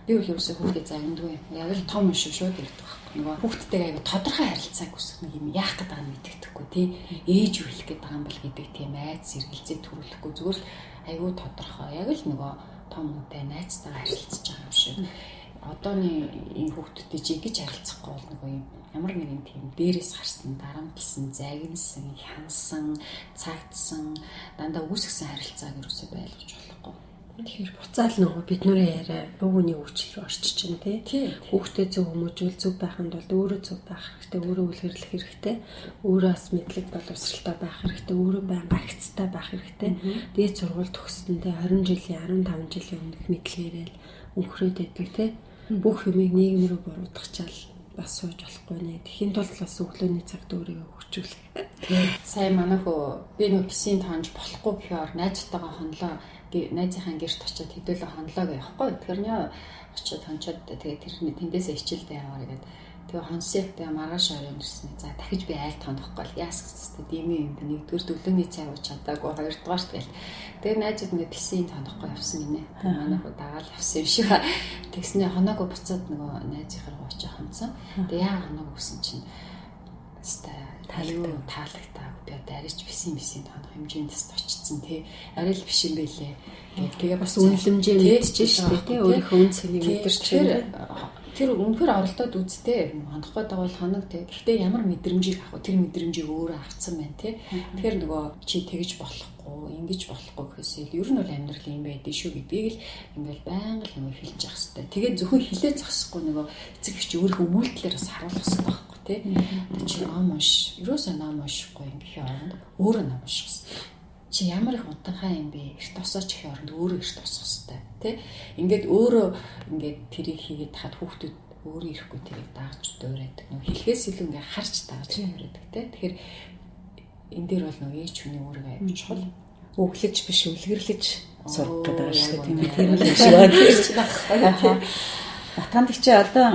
Би бол ерөөсөө хүүхдээ загиндгүй. Яг л том юм шиг шууд ярьдаг байхгүй. Нөгөө хүүхдтэйгээ аяга тодорхой харилцааг үсгэх нэг юм яах гэдэг нь мэддэхгүй тий. Ээж юу хэлэх гэдэг юм бол гэдэг тийм айц сэргэлзээ төрүүлэхгүй зүгээр л айгүй тодорхой. Яг л нөгөө том хүнтэй найзтайгаа харилцаж байгаа юм шиг. Одооны энэ хүүхдүүдтэй жигэж харилцахгүй бол нөгөө юм ямар нэгэн тийм дээрээс гарсан, дарамтлсан, загинсан, хянсан, цагтсан, дандаа үүсгэсэн харилцааг юусоо байлгаж болохгүй. Тэгэхээр буцаал нөгөө бидний яриа өвгөний үйлчлэл рүү орчих чинь тий. Хүүхдээ зөв хүмүүжүүл зөв байханд бол өөрөө зөв байх хэрэгтэй, өөрөө үлгэрлэх хэрэгтэй, өөрөө бас мэдлэг боловсралтай байх хэрэгтэй, өөрөө байнга агцтай байх хэрэгтэй. Дээд сургууль төгсөндөө 20 жилийн 15 жилийн өмнөх мэдлэгээрээ өнхрөөд байдаг тий. Бүх юмыг нийгэм рүү буруутгачаал бас сууж болохгүй нэ. Тэхийн тулд бас өглөөний цагт өөрийгөө хөгжүүлэх. Сайн манайх би нөө писийн тоонж болохгүй гэхээр найзтайгаа хонлоо найзынхаа гэрт очиод хэдүүлээ хонлоо гэхгүй. Тэгэхээр нөө очиод хончоод тэгээ тэрний тэндээсээ хичээлдээ яваарай гэдэг. Тэгээ хонсыг тэгээ маргааш оройн ирсэн. За дахиж би айлт хонохгүй л яас гэхтэй дими юм. Нэгдүгээр өглөөний цай ууж чадаагүй, хоёрдугаарт гээл. Тэгээ найзууд ингээ писийн тонохгүй явсан гинэ. Тэгээ манайх дагаал явсан юм шиг. Тэгснээ хоноогүй буцаад нөгөө найзынхаар очиж хонцсон. Тэгээ яа хоноогүй гэсэн чинь таалагтаа би одоо арайч писийн тоонох хэмжээнд тест очсон тий. Арай л биш юм байлээ. Тэгээ бас үнэлэмжээ мэдчихэж штэ тий. Өөрийнхөө үн цэнийг мэдэрч тэр үнэхээр оролдоод үзтээ хонох гэдэг бол хоног тий. Гэхдээ ямар мэдрэмжийг авах вэ? Тэр мэдрэмжийг өөрөө авцсан байна тий. Тэгэхээр нөгөө чи тэгж болохгүй, ингэж болохгүй гэхээсээ ер нь бол амьдрал юм байдгийг шүү гэдгийг л ингээл байнга л нөгөө хэлж явах хэрэгтэй. Тэгээд зөвхөн хилээ зогсохгүй нөгөө эцэг эхч өөрийнхөө үйлдэлээр бас харуулах хэрэгтэй байхгүй тий. Чи ном унш, ерөөсөө ном уншихгүй ингэхийн оронд өөрөө ном унших хэрэгтэй. Чи ямар их утгатай юм бэ? Эрт тосооч гэх оронд өөрөө эрт тосох хэрэгтэй тий. Ингээд өөрөө ингээд тэрийг хийгээд хаад хүүхдүүд өөрөө ирэхгүй тэрийг дааж дуурайдаг. Нөгөө хэлхээс илүү ингээд харж дааж дуурайдаг тий. Тэгэхээр энэ дээр бол нөгөө ээж хүний өөрийгөө аяж чухал. Өглөж биш үлгэрлэж сурах гэдэг байгаа шүү дээ тийм ээ. Тэр л юм шиг байна. Батанд чи одоо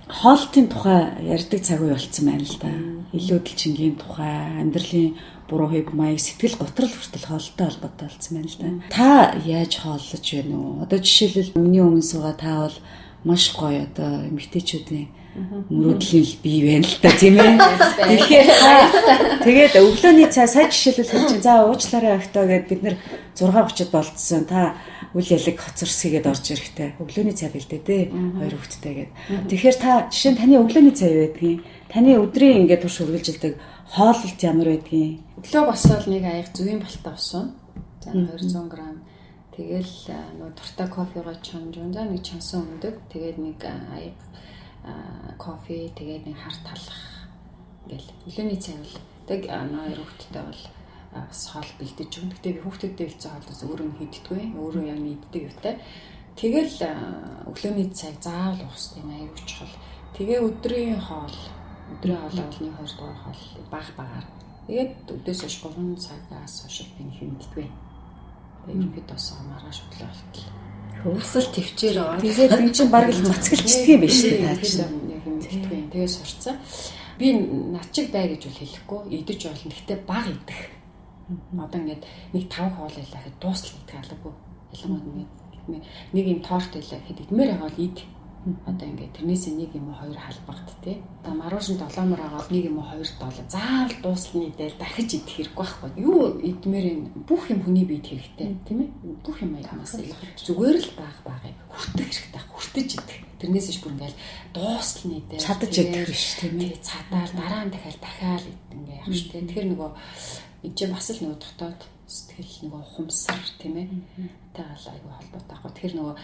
хоолтын тухай ярьдаг цаг үе болцсон байна л да. Илүү дэлчингийн тухай, амьдралын буруу хэв маяг, сэтгэл готрол хүртэл хоолтой холбоотой болсон байна л да. Та яаж хооллож байна уу? Одоо жишээлбэл миний өмнө суугаа та бол маш гоё одоо эмэгтэйчүүдийн мөрөөдлийн бий байна л да тийм ээ. Тэгээд өглөөний цай сая жишээлбэл хэлж чинь за уучлаарай өгтөө гэд бид нэр 6:30-д болцсон. Та үл ялэг хоцорсгээд орж ирэхтэй. Өглөөний цай бэлдээ дээ. Хоёр хүүхэдтэй гэд. Тэгэхээр та жишээ нь таны өглөөний цай юу байдгийг? Таны өдрийн ингээд турш үргэлжилдэг хооллолт ямар байдгийг? Өглөө босоод нэг аяг зүйн балтаа усан. За 200 г. Тэгэл нөгөө дуртай кофегоо чанжуун за нэг чансан өндөг. Тэгээд нэг аяг кофе тэгээд нэг хар талах ингээл өглөөний цай бол тэг хоёр хүүхэдтэй бол бас хоол бэлдэж өгнө. Гэтэ би хүүхдүүдтэй хэлцээ хоолоос өөрөө хийддэггүй. Өөрөө яг нийддэг юутай. Тэгэл өглөөний цайг заавал уух хэрэгтэй аяг чухал. Тэгээ өдрийн хоол бол 1-2 дугаар хоол багаар. Тэгээд өдөөс хойш 3 цагаас хойш би хэмддэггүй. Ерөнхийдөө бас маргааш өглөө болтол. Хөөсөл төвчээр аваад. Тэгээд энэ чинь баг л мацгалчдаг юм байна шүү дээ таа чинь. Хэмддэггүй. Тэгээд сурцсан. Би начиг бай гэж бол хэлэхгүй. Идэж болно. Гэхдээ баг идэх. Одоо ингээд нэг 5 хоол байлаа гэхэд дуустал идэх албагүй. Ялангуяа нэг юм торт байлаа гэхэд идмээр байгаа бол ид. Одоо ингээд тэрнээсээ нэг юм уу хоёр халбагт тий. Одоо маргаашин 7 мөр агаад нэг юм уу хоёр долоо заавал дуусны дээр дахиж идэх хэрэггүй байхгүй. Юу идмээр бүх юм хүний биед хэрэгтэй тийм ээ. Бүх юм аягнаас зүгээр л багыг хүртэх хэрэгтэй. Хүртэж идэх. Тэрнээсээ бүр ингээд дуусны дээр чадаж идэх биш тийм ээ. Цадаал дараа нь дахиад ингээд явах шүү дээ. Тэгэхээр нөгөө энэ чинь бас л нөгөө дотоод сэтгэл нөгөө ухамсар тийм ээ. Тагаал айгүй холбоотой байхгүй. Тэгэхээр нөгөө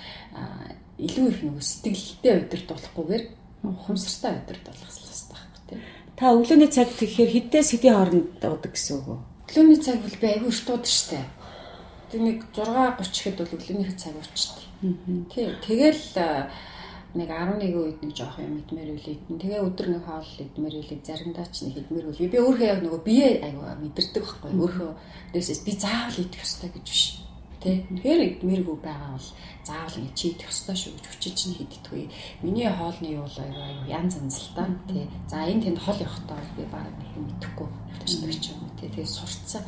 илүү их нөгөө сэтгэлтэй удирдуулахгүйгээр ухамсартай удирдуулах хэрэгтэй байхгүй тийм. Та өглөөний цаг тэгэхээр хэддээс хэдийн хооронд уудаг гэсэн үг үү? Өглөөний цаг бол би айгүй их дууд штэ. Тэг нэг 6:30 хэд бол өглөөнийхөө цаг уучдаг. Тий. Тэгэл нэг 11 үед нэг жоох юм идмээр үлээдэн. Тэгээ өдөр нэг хоол идмээр үлээд заримдаа ч нэг идмээр үлээ. Би өөрөө яг нөгөө бие айгүй мэдэрдэг байхгүй. Өөрөө дэсээс би заавал идэх ёстой гэж биш. Тэ. Тэгэхээр идмээргүй байгаа бол заавал ингэ чи идэх ёстой шүү гэж хүчиж чинь хийдэггүй. Миний хоолны юу бол айгүй янз янз л та. Тэ. За энэ тэнд хол явахдаа би баг нэг юм идэхгүй. Төвчдөг ч юм уу. Тэ. Тэгээ сурцсан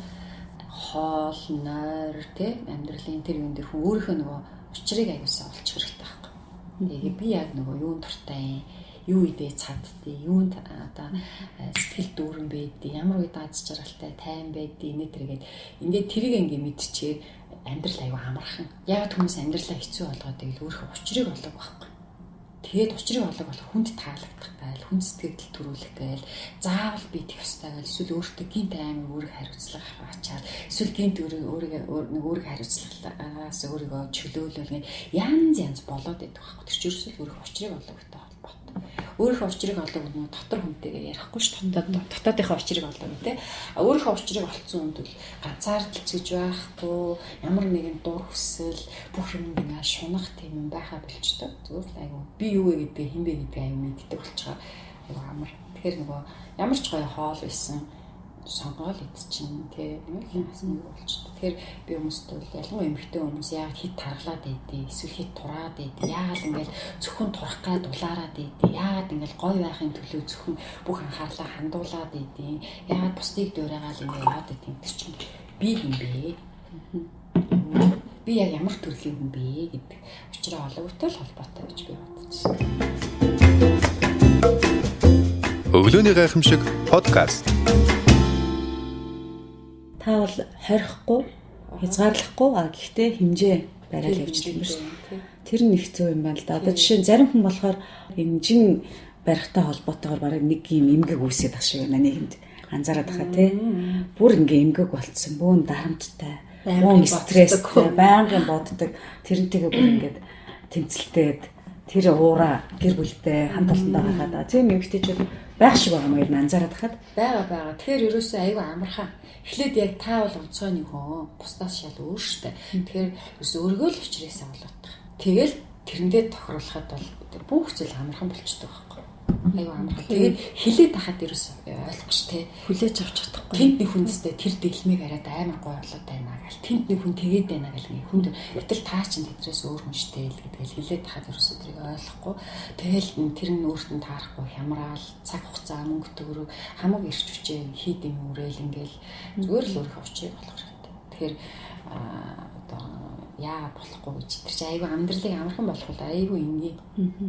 хоол, нойр, тэ амьдралын тэр юм дээр хүн өөрийнхөө нөгөө учрыг айгуусаа олчих хэрэгтэй байхгүй. Тэгээ би яг нөгөө юунд дуртай, юу идээ цадтай, юунд одоо сэтгэл дүүрэн байдیں۔ Ямар үед аз жаргалтай, тайван байдیں۔ Тэргээд ингээд тэрийг ингээ мэдчихээр амьдрал аюу амархан. Яг хүмүүс амьдралаа хэцүү болгоод тэгэл өөрийнхөө учрыг олог байхгүй. Тэгээд учрыг олох бол хүнд таалагдах гайл, хүн сэтгэл төрүүлэх гайл, заавал би тех ёстой гайл, эсвэл өөртөө гинт аймаг өөрийг хариуцлах ачаар, эсвэл гинт өөрийг хариуцлагаас өөрийгөө чөлөөлөл гэх янз болоод байдаг байхгүй. Тэр чинь ерөөсөө өөрийнхөө учрыг олохтой холбоотой. Өөрийнхөө учрыг олох нь дотор хүнтэйгээ ярихгүй ш дотоодынхаа учрыг олох гэх тээ. Өөрийнхөө учрыг олцсон хүнд бол ганцаардалч гэж байхгүй, ямар нэгэн дур хүсэл бүх юм ингээ шунах тийм юм байхаа болчтой. Зүгээр л айгу би юу вэ гэдгийг хин бэ гэдгийг аюу мэддэг болчихоо. Айгу амар. Тэгэхээр нөгөө ямар ч гоё хоол байсан сонгоол идчихин тий нэг юм болчихсон. Тэгэхээр би хүмүүст бол ялангуяа эмэгтэй хүмүүс яг хит таргалаад байдیں۔ Эсвэл хит тураад байдیں۔ Яагаад ингээл зөвхөн турах гад дулаараад байдیں۔ Яагаад ингээл гоё байхын төлөө зөвхөн бүх анхаарлаа хандуулаад байдیں۔ Яагаад бусдыг дуурайгаал ингээ яваад байдیں۔ Тэр чинь би юм бэ? Би яг ямар төрлийн хүн бэ гэдэг учраа олоотой л холбоотой гэж би бодож байна. Өглөөний гайхамшиг подкаст. Та бол хорихгүй, хязгаарлахгүй гэхдээ хэмжээ бариад явж байгаа юм шүү дээ. Тэр нэг зөв юм байна л да. Одоо жишээ нь зарим хүн болохоор хэмжин барихтай холбоотойгоор бараг нэг юм эмгэг үүсээд ах шиг байна нийгэмд. Анзаараад байгаа тий. Бүр ингээ эмгэг болцсон, бүүн дарамттай, бүүн стресстэй, байнгын боддог. Тэрнтэйгээ бүр ингээд тэмцэлтэйд тэр уура гэр бүлтэй хамт олондоо байгаад тийм эмгэгтэйчүүд байх шиг байгаа юм уу анзаараад хахад байгаа. Тэгэхээр ерөөсөө айгүй амархан. Эхлээд яг та бол онцгой нэг хүн бусдаас шал өөр штэ. Тэгэхээр ерөөсөө өөргөө л учрээсээ олоодох. Тэгэл тэрэндээ тохируулахад бол бүх зүйл амархан болчтой байхгүй. Айгүй амархан. Тэгээд хилээд тахад ерөөсөө ойлгоч те. Хүлээж авч чадахгүй. Тэнд нэг хүнстэй тэр дэлмийг хараад амар гой болоод байна гэл. Тэнд нэг хүн тэгээд байна гэл нэг хүнд өтөл таа чин тэдрээс өөр хүн штэ л гэдгээл хилээд тахад ерөөсөө тэрийг ойлгохгүй. Тэгэл тэр нь өөртөө таарахгүй хямраал цаг хугацаа мөнгө төгрөг хамаг ирч хүчээ хийд юм үрээл ингээл зүгээр л өөрийнхөө учрыг олох хэрэгтэй. Тэгэхээр одоо яа болохгүй гэж тэр чинь айгүй амьдралыг амархан болгох айгүй энгийн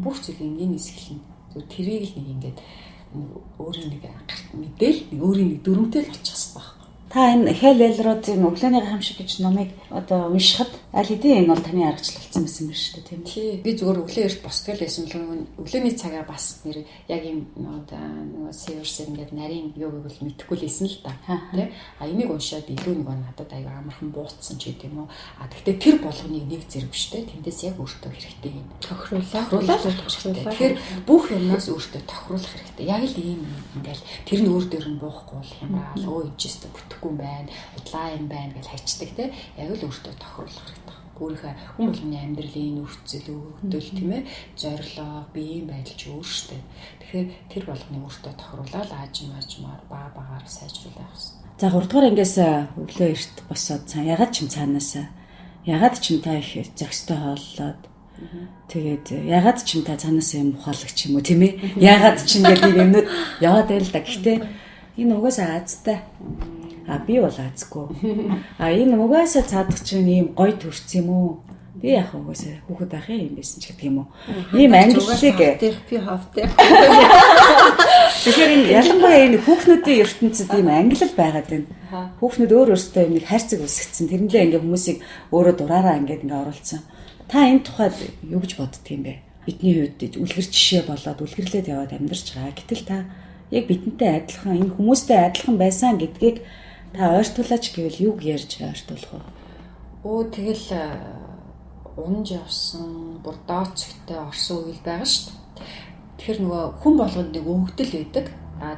бүх зүйл энгийнээс эхэлнэ. Тэрийг л нэг ингээд өөрийн нэг мэдээл өөрийн нэг дүрмтэй л очих хэрэгтэй байна. Та энэ Хэл Элродын өглөөний гайхамшиг гэж номыг одоо уншихад аль хэдийн энэ бол таны аргачлалцсан байсан юм шүү дээ тийм. Тий. Би зүгээр өглөө эрт босдог л байсан л өглөөний цагаар бас нэр яг юм одоо нөгөө сервис ингээд нарийн юу гэвэл мэдэхгүй л байсан л та. Тий. Энийг уншаад илүү нэг надад аяга амархан бууцсан ч гэдэм үү. Гэхдээ тэр болгоныг нэг зэрэг штэ. Тэндээс яг өөртөө хэрэгтэй юм. Тохируулаад хэрэгтэй. Тэгэхээр бүх юмнаас өөртөө тохируулах хэрэгтэй. Яг л ийм ингээл тэр нь өөр дээр нь буухгүй бол хямраал өө ичээстэй бүтэхгүй юм байна, удлаа юм байна гэж хайчдаг те. Яг л өөртөө тохируулах хэрэгтэй. Өөрийнхөө хүн болгоны амьдралын нөхцөл өгдөл тийм ээ, зорилго, биеийн байдал ч өөр штэ. Тэгэхээр тэр болгоныг өөртөө тохируулаад аажмаар багаар сайжруулах хэрэгтэй. За 3 дугаар ангиас өглөө эрт босоод ягаад ч юм цаанаас ягаад ч юм та их зөкстэй хооллоод тэгээд ягаад ч юм та цаанаас юм ухаалагч юм уу тийм ээ. Ягаад ч ингээд юмнууд яваад байл да. Гэхдээ энэ угаасаа Азтай. Би бол Азгүй. Энэ угаасаа цаадах чинь ийм гоё төрсөн юм уу? Би яг угаасаа хүүхэд байх юм байсан ч гэдэг юм уу? Ийм ангиллыг би хавтай. Тэгэхээр энэ ялангуяа энэ хүүхнүүдийн ертөнцид ийм ангиллал байгаад байна. Хүүхнүүд өөр өөртөө юм нэг хайрцаг үсгэсэн. Тэрэндээ ингээ хүмүүсийг өөрөө дураараа ингээ оруулсан. Та энэ тухайд юу гэж боддөг юм бэ? Бидний хувьд үлгэр жишээ болоод үлгэрлээд яваад амьдарч байгаа. Гэтэл та яг бидэнтэй адилхан энэ хүмүүстэй адилхан байсан гэдгийг та ойртуулаач гэвэл юуг ярьж ойртуулах вэ? Тэгэл унж явсан, бүр дооцогтой орсон үйл байгаа шүү дээ. Тэгэхээр нөгөө хүн болгонд нэг өвгдөл байдаг.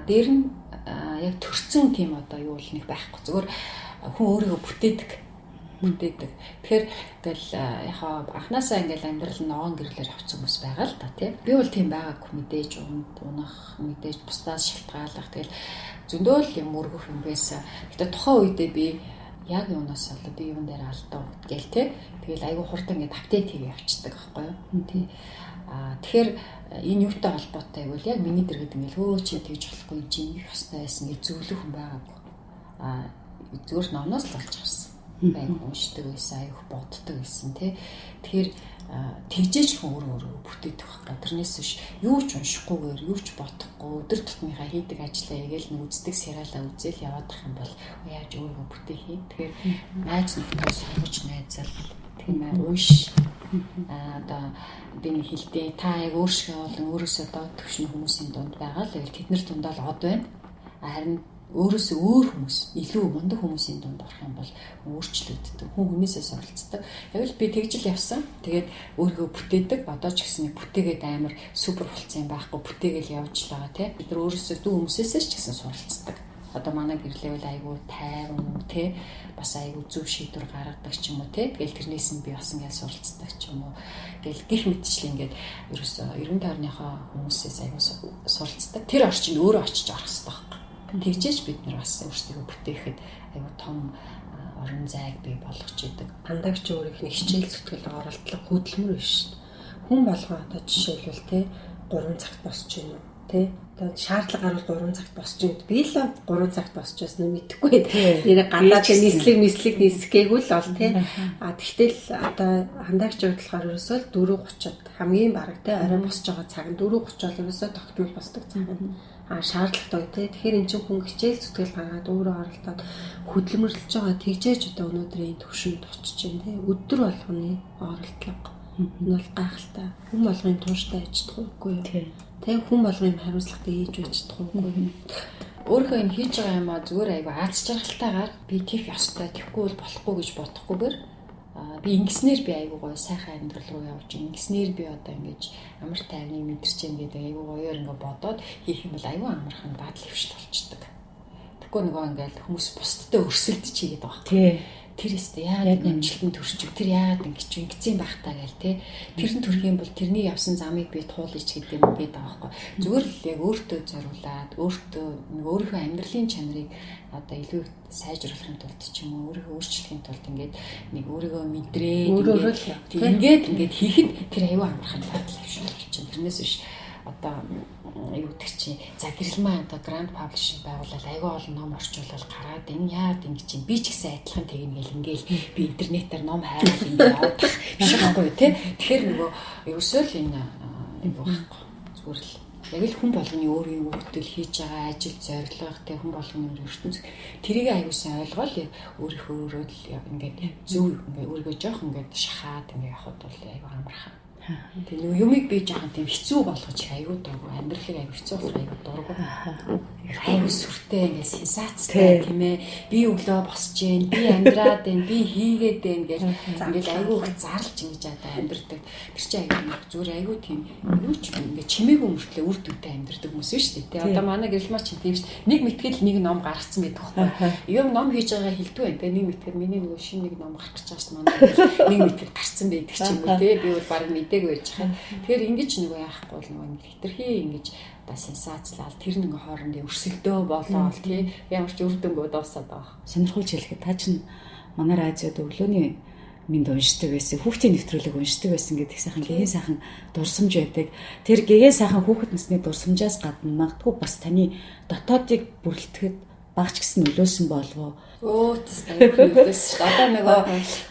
Дээр нь яг төрцөн тийм одоо юу бол нэг байхгүй. Зүгээр хүн өөрийгөө бүтээдэг. Тэгэхээр тэгэл яг анханасаа ингээл амьдрал ногоон гэрлэр явцсан хүмүүс байгаа л та тийм. Би бол тийм байгаагүй мэдээж унах, мэдээж бусдаас шалтгааллах тэгэл зөндөө л юм өргөх юм байсан. Гэтэ тухайн үедээ би яг юунаас болоо би юун дээр алдаа гээл те. Тэгэл айгүй хурдан ингээд апдейт хийгээ явчихдаг байхгүй юу. Тий. Тэгэхээр энэ юутай холбоотой гэвэл яг миний дэргэд ингээд хөө чи тэгж болохгүй чи их хөстэй байсан гэж зөвлөх хүн байгаагүй. Зүгээр номноос л болж авсан. Байг уншдаг байсан, аюух боддог байсан тий. Тэгэхээр тэгжээч хүн өөрөө бүтээдэг байхгүй. Тэрнээс биш юу ч уншихгүйгээр, юу ч бодохгүй, өдөр тутмынхаа хийдэг ажлаа игээл нэг үздэг сериалаа үзэл яваадах юм бол яаж өөрөө бүтээхээ. Тэгэхээр найз нөхдөд сонгож найзал тийм ээ унш Одоо би нэг хэлдэг та яг өөрсгөө болон өөрөөсөө доод түвшний хүмүүсийн дунд байгаа л байл тэднэр дундаа л од байна. Харин өөрөөсөө өөр хүмүүс, илүү мундаг хүмүүсийн дунд орох юм бол өөрчлөгддөг. Хүн хүнээсээ суралцдаг. Яг л би тэгж л явсан. Тэгээд өөрийгөө бүтээдэг. Одоо ч гэсэн бүтээгээд амар супер болцсон юм байхгүй. Бүтээгээл явж л байгаа тий. Бид нар өөрөөсөө дүү хүмүүсээс ч гэсэн суралцдаг. Одоо манай гэрлээ бол айгүй тайван тий бас айгүй зөв шийдвэр гаргадаг ч юм уу тий. Тэгэл тэрнээс нь би бас ингээд суралцдаг ч юм уу. Тэгэл гих мэтчлээ ингээд ерөөсөө 90 тойрныхоо хүмүүсээс айгүй суралцдаг. Тэр орчинд өөрөө очиж орох хэрэгтэй байхгүй. Тэгжээч бид нар бас өөрсдөө бүтээхэд айгүй том орон зайг бий болгож идэг. Андагч өөр их хичээл зүтгэл оролдлого хөдөлмөр биш шүү дээ. Хүн болгоо одоо жишээлбэл тий 3 цагт босч гин үү тий. Одоо шаардлага гарвал 3 цагт босч гин. Би л 3 цагт босч яснаа мэдэхгүй. Нэрээ гадаад нислэг нисгээггүй л бол тий. Тэгтэл одоо андагч бодлохоор ерөөсөө 4:30-д хамгийн бараг тий орой босч байгаа цаг нь 4:30 бол ерөөсөө тогтмол босдог цаг нь. Шаардлагатай тий. Тэгэхээр эн чинь хүн хичээл зүтгэл гаргаад өөрөө оролдоод хөдөлмөрлөж байгаа тэгжээж одоо өнөөдрийн төвшөнд очиж байна тий. Өдөр болгоны оролдлого энэ бол гайхалтай. Хүн болгоны тууштай ажиллахгүй юу? Тий. Хүн болгоны хариуцлагатай хийж байж чадахгүй юу? Өөрөө энэ хийж байгаа юм а зүгээр айгүй аз жаргалтайгаар би тийх ёстой, тийхгүй бол болохгүй гэж бодохгүйгээр би ингэснээр би айгүй гоё сайхан амьдрал руу явж ингэснээр би одоо ингэж амар тайвныг мэдэрч юм гэдэг айгүй гоёор ингээ бодоод хийх юм бол айгүй амархан дадал хөвшил болчдөг. Тэгэхгүй нөгөө ингээл хүмүүс бусдтай өрсөлдөж хийгээд байгаа. Тий. Тэр өстө яагаад амжилтанд төрчих тэр яагаад ингэсэн байх таа гээл те тэр нь төрөх юм бол тэрний явсан замыг би туулж гэдэг юм гээд байгаа байхгүй зүгээр л яг өөртөө зориулаад өөртөө нэг өөрийнхөө амьдралын чанарыг одоо илүү сайжруулахын тулд ч юм уу өөрийгөө өөрчлөхийн тулд ингээд нэг өөрийгөө мэдрээд ингээд хийхэд тэр аюу амархан дадал биш чинь тэрнээс биш одоо юу гэдэг чи за гэрэлмаа одоо гранд паблишинг байгуулаад айгүй олон ном орчуулаад гараад энэ яад ингэ чинь би ч гэсэн адилхан тэгнгээл ингээл би интернетээр ном хайраад ингээ явах биш байхгүй тий тэгэхээр нөгөө ерөөсөө л энэ айгүй байхгүй зүгээр л яг л хүн болгоны өөрийн өгдөл хийж байгаа ажил зорилго тий хүн болгоны ертөнц тэрийг аюу сайн ойлгоод өөрийнхөө өөрөө л ингээд зөв ингээ өөрийгөө жоох ингээд шахаад ингээ явахд бол аюу амархан. Тэгээ нөгөө юмыг би жаахан тийм хэцүү болгож аюу дургу амьдралыг аюу хэцүү болгох аюу дургу. Аюу сүртэй ингээ сенсацтай тийм ээ. Би өглөө босч जैन, би амьдраад байна, би хийгээд байна гэж ингээл аюу их зарлж ингэж одоо амьдрдаг. Тэр чинь аюу зүгээр аюу тийм юу ч ингээ чимээгүй мөртлөө үр дүнтэй амьдрдаг хүмүүс шүү дээ. Тэгээ одоо манай гэрэлмаа чинь тийм шүү дээ. Нэг мэтгэл нэг ном гаргацсан гэдэг байхгүй. Юм ном хийж байгаа хэлдэг байна. Тэгээ нэг мэтгэл миний нөгөө шинэ нэг ном гарах гэж байгаа шүү дээ. Манай нэг мэтгэл гарцсан байдаг ч юм уу те. Би бол баг мэдээ байж байгаа. Тэгэхээр ингэж нөгөө яахгүй бол нөгөө хитрхи ингэж одоо сенсацлал тэр нэг хоорондын өрсөлдөө болоо тий ямар ч үр дүнгүй дуусаад байгаа. Сонирхолж хэлэхэд та чинь манай радиод өглөөний минь уншдаг байсан. Хүүхдийн нэвтрүүлэг уншдаг байсан гэдэг сайхан гэгээн сайхан дурсамж байдаг. Тэр гэгээн сайхан хүүхэд насны дурсамжаас гадна магадгүй бас таны дотоодыг бүрэлдэхэд багч гэсэн нөлөөсөн болов уу? Нөлөөсөн. Одоо нөгөө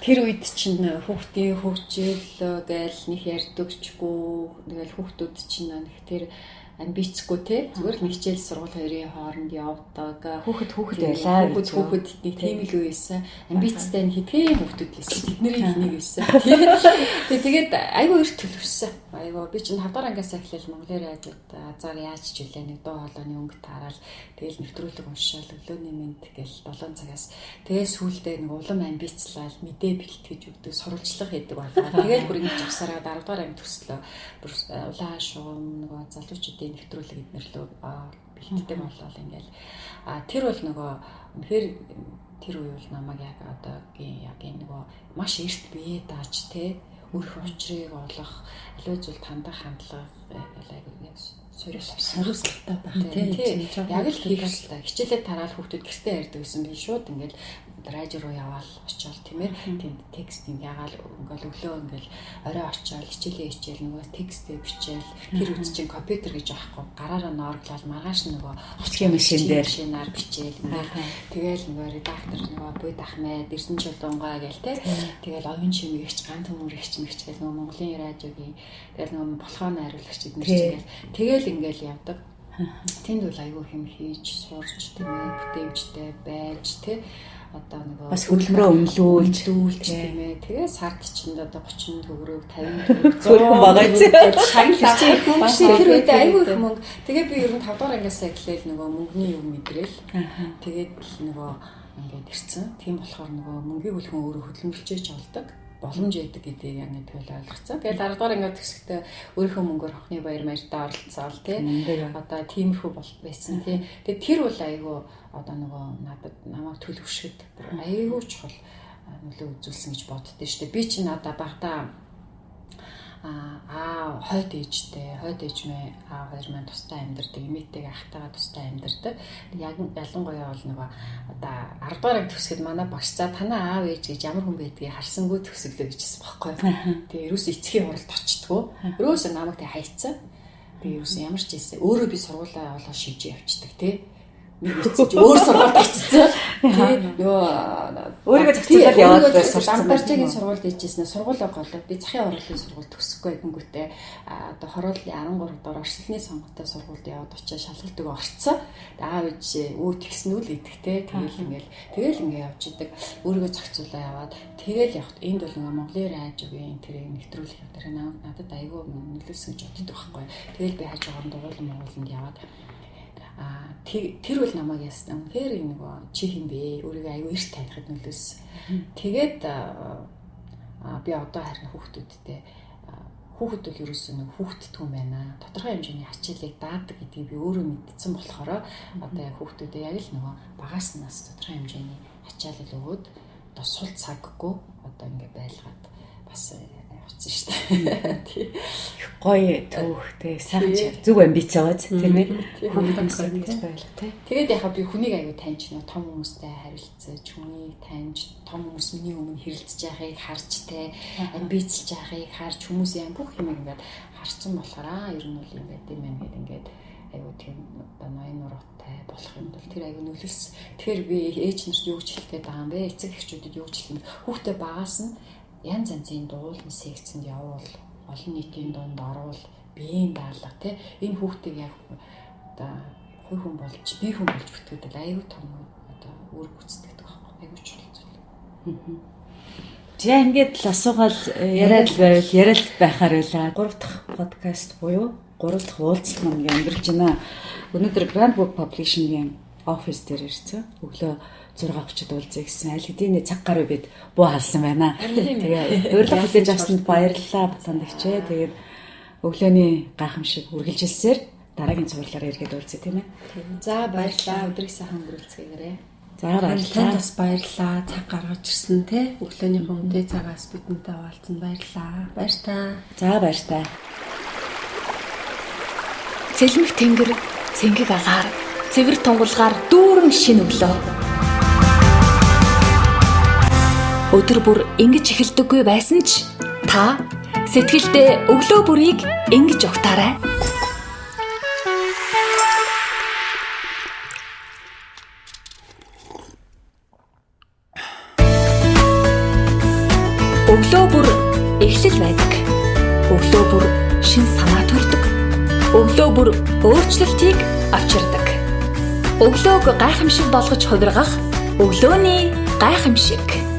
тэр үед чинь хүүхдийн хөгжил гээл нэг ярьдагчгүй тэгэл хүүхдүүд чинь нэг тэр амбицгүй те зүгээр нэг хичээл сургууль хоёрын хооронд явдаг хүүхэд байлаа хүүхэд нэг тийм л байсан амбицтай нь хэдхэн хүүхдүүд лээсэн тэдний нэг байсан тэгээд айгүй их төлөвшсөн айгүй би чинь 5 дахь ангиас эхлээл Монголын радиод азар яаж ч үлээ нэг дуу хоолойны өнгө таарал тэгэл нэвтрүүлэг уншаал өглөөний мэд гэл 7 цагаас тэгээд сүүлдээ нэг улам амбицлал мэдээ бэлтгэж өгдөг сурвалжлага хийдэг байлаа тэгээд бүр ингэж авсараа 10 дахь анги төслөө бүр улаан шугам нөгөө залуучуудын нэвтрүүлэг эднэрлөө бэлтдэг болол ингээл тэр бол нөгөө үнэхээр тэр үе бол намайг яг одоогийн яг энэ нөгөө маш эрт бие дааж те өөрийнхөө учрыг олох аливаа зүйл тандах хандлага айгүй сөрөсөлтэй байна тийм яг л хийх хэрэгтэй хичээлээ тараал хүүхдүүд гэртээ ярьдаг гэсэн би шууд ингээл радио руу яваал очиод тийм ээ тийм текст ягаал ингээл өглөө ингээл орой очиод хичээл нөгөө текстээ бичээл тэр үз чинь компьютер гэж аахгүй гараараа ноорлол маргааш нөгөө очихын машинаар бичээл ингээл тэгээл нөгөө редактор нөгөө буйд ахмад Эрдэнэ чулуунгаа гээл те тэгээл оюун чимээгч ганц төмөрөгч мэгч гэл нөгөө Монголын радиогийн тэгэл нөгөө болохоо найруулагч эднэр чинь тэгээл ингээл явдаг. Тэнд бол айгүй хэм хийж сурч тийм ээ бүтээмжтэй байж тий одоо нөгөө бас хөдөлмөрөө өмлүүлж тийм ээ. Тэгээ сард чинь одоо 30 төгрөг 50 төгрөг зөвхөн байгаа чинь шагналаа. Тэр үед айгүй их мөнгө. Тэгээ би ер нь 5 дахь ангиасаа эхлээл нөгөө мөнгөний юм мэдрээл. Тэгээд нөгөө ингээд ирсэн. Тийм болохоор нөгөө мөнгийг үлхэн өөрөө хөдөлмөрлөж олдог. Боломж яадаг гэдгийг яг тэгэл ойлгоцсон. Тэгээд 10 дахь ангиад төгсөхдөө өөрийнхөө мөнгөөр хохны баяр маяртаа оролцоол тий. Одоо тиймэрхүү бол байсан тий. Тэгээд тэр бол айгүй одоо нөгөө надад намайг төлөвшөд айгүй чухал нөлөө үзүүлсэн гэж боддөө шүү дээ. Би чинь одоо багтаа хойд ээжтэй, хойд ээж мэ хоёр маань тустай амьдардаг, эмээтэйгээ ахтайгаа тустай амьдардаг. Яг ялангуяа бол нөгөө одоо 10 дугаар анги төгсгöd манай багш цаа танаа аав ээж гэж ямар хүн байдгийг харсангүй төгсөглөө гэжсэн байхгүй. Тэгээ ерөөсөө эцгийн хуралд очтгоо. Ерөөсөө намайг тэг хайцсан. Тэгээ ерөөсөө ямар ч ийсэн өөрөө би сургуулаа олоо шивж явчихдаг тий. Өөр сургуульд очсон. Нөгөө өөрийгөө зохицуулаад яваад байсан. Дамдарчгийн сургуульд ижсэн. Сургуулаа голоо. Би захын орлогын сургууль төгсөхгүй гингүүтээ одоо хорооллын 13 дугаар орчлны сонготой сургуульд яваад очиж шалгалтыг орцсон. Аав ээж өө тэгсэн үл идэхтэй. Тэгэл ингээ явж идэг. Өөрийгөө зохицуулаа яваад тэгэл явахт энд бол ингээ Монголын радиогийн тэрийг нэвтрүүлэх юм. Тэр надад айгүй нөлөөлсөн гэж боддог байхгүй. Тэгэл би хаж байгаа дугуйлан Монголд яваад тэр бол намайг яасан. Тэгэхээр нөгөө чи хин бэ? Өөрийгөө аюу эрт таних нөлөөс. Тэгээд би одоо харин хүүхдүүдтэй хүүхэд бол ерөөсөө нэг хүүхдтэй юм байна. Тодорхой хэмжээний ачааллыг даадаг гэдгийг би өөрөө мэдсэн болохоор одоо яг хүүхдүүдэд яг л нөгөө багаас нас тодорхой хэмжээний ачаалал өгөөд одоо сул цаггүй одоо ингэ байлгаад бас явцсан шүү дээ. Гоё түүхтэй сайхан зөв амбиц байгааз тийм ээ. Хүмүүстэй гэж байлаа тий. Тэгээд яхаа би хүнийг аягүй таньж нөө том хүмүүстэй харилцаж, хүнийг таньж, том хүмүүс миний өмнө хэрэлдэж байгааг харж те, амбицлж байгааг харж хүмүүсийн бүх юм ингээд харцсан болохоор ер нь бол юм байт юм байна гэдэг ингээд аягүй тийм одоо ноён нуруутай болох юм бол тэр аягүй нөлөөлсөн. Тэгэхээр би ээж нарт юу гэж хэлэх гээд байгаа юм бэ? Эцэг эхчүүдэд юу гэж хэлэх юм? Хүүхдээ багаас нь янз янзын дуулан секцэнд явуул, олон нийтийн дунд орвол, биеийн даалга тий энэ хүүхдийг яг одоо хувь хүн болж, бие хүн болж бүтгүүдэд аюу том одоо үүрэг гүйцэтгэдэг байхгүй аюу чухал зүйл. За ингээд л асуугаал яриад байхаар байлаа. 3 дахь подкаст буюу 3 дахь уулзалт номыг амжилж байна. Өнөөдөр Grand Book Publishing-ийн офис дээр ирсэн. Өглөө 6:30-д уулзъя гэсэн аль хэдийн цаг гаруй бид буу халсан байна. Тэгээ урилга хүлээж авсанд баярлалаа батандагчээ. Тэгээд өглөөний гайхамшиг үргэлжилсээр дараагийн цувралаар эргээд уулзъя тийм ээ. За баярлалаа. Өдрийг сайхан өнгөрүүлцгээгээрэй. За баярлалаа. Танд бас баярлалаа. Цаг гаргаж ирсэн те. Өглөөний хүнтэй цагаас бидэнтэй уулзсан баярлалаа. Баяр та. За баяр та. Цэлмэг тэнгэр, цэнгэг агаар, цэвэр тунгалгаар дүүрэн шинэ өглөө. Өдөр бүр ингэж эхэлдэггүй байсан ч та сэтгэлдээ өглөө бүрийг ингэж угтаарай. Өглөө бүр эхлэл байдаг. Өглөө бүр шин санаа төрдөг. Өглөө бүр өөрчлөлтийг авчирдаг. Өглөөг гайхамшиг болгож хувиргах өглөөний гайхамшиг.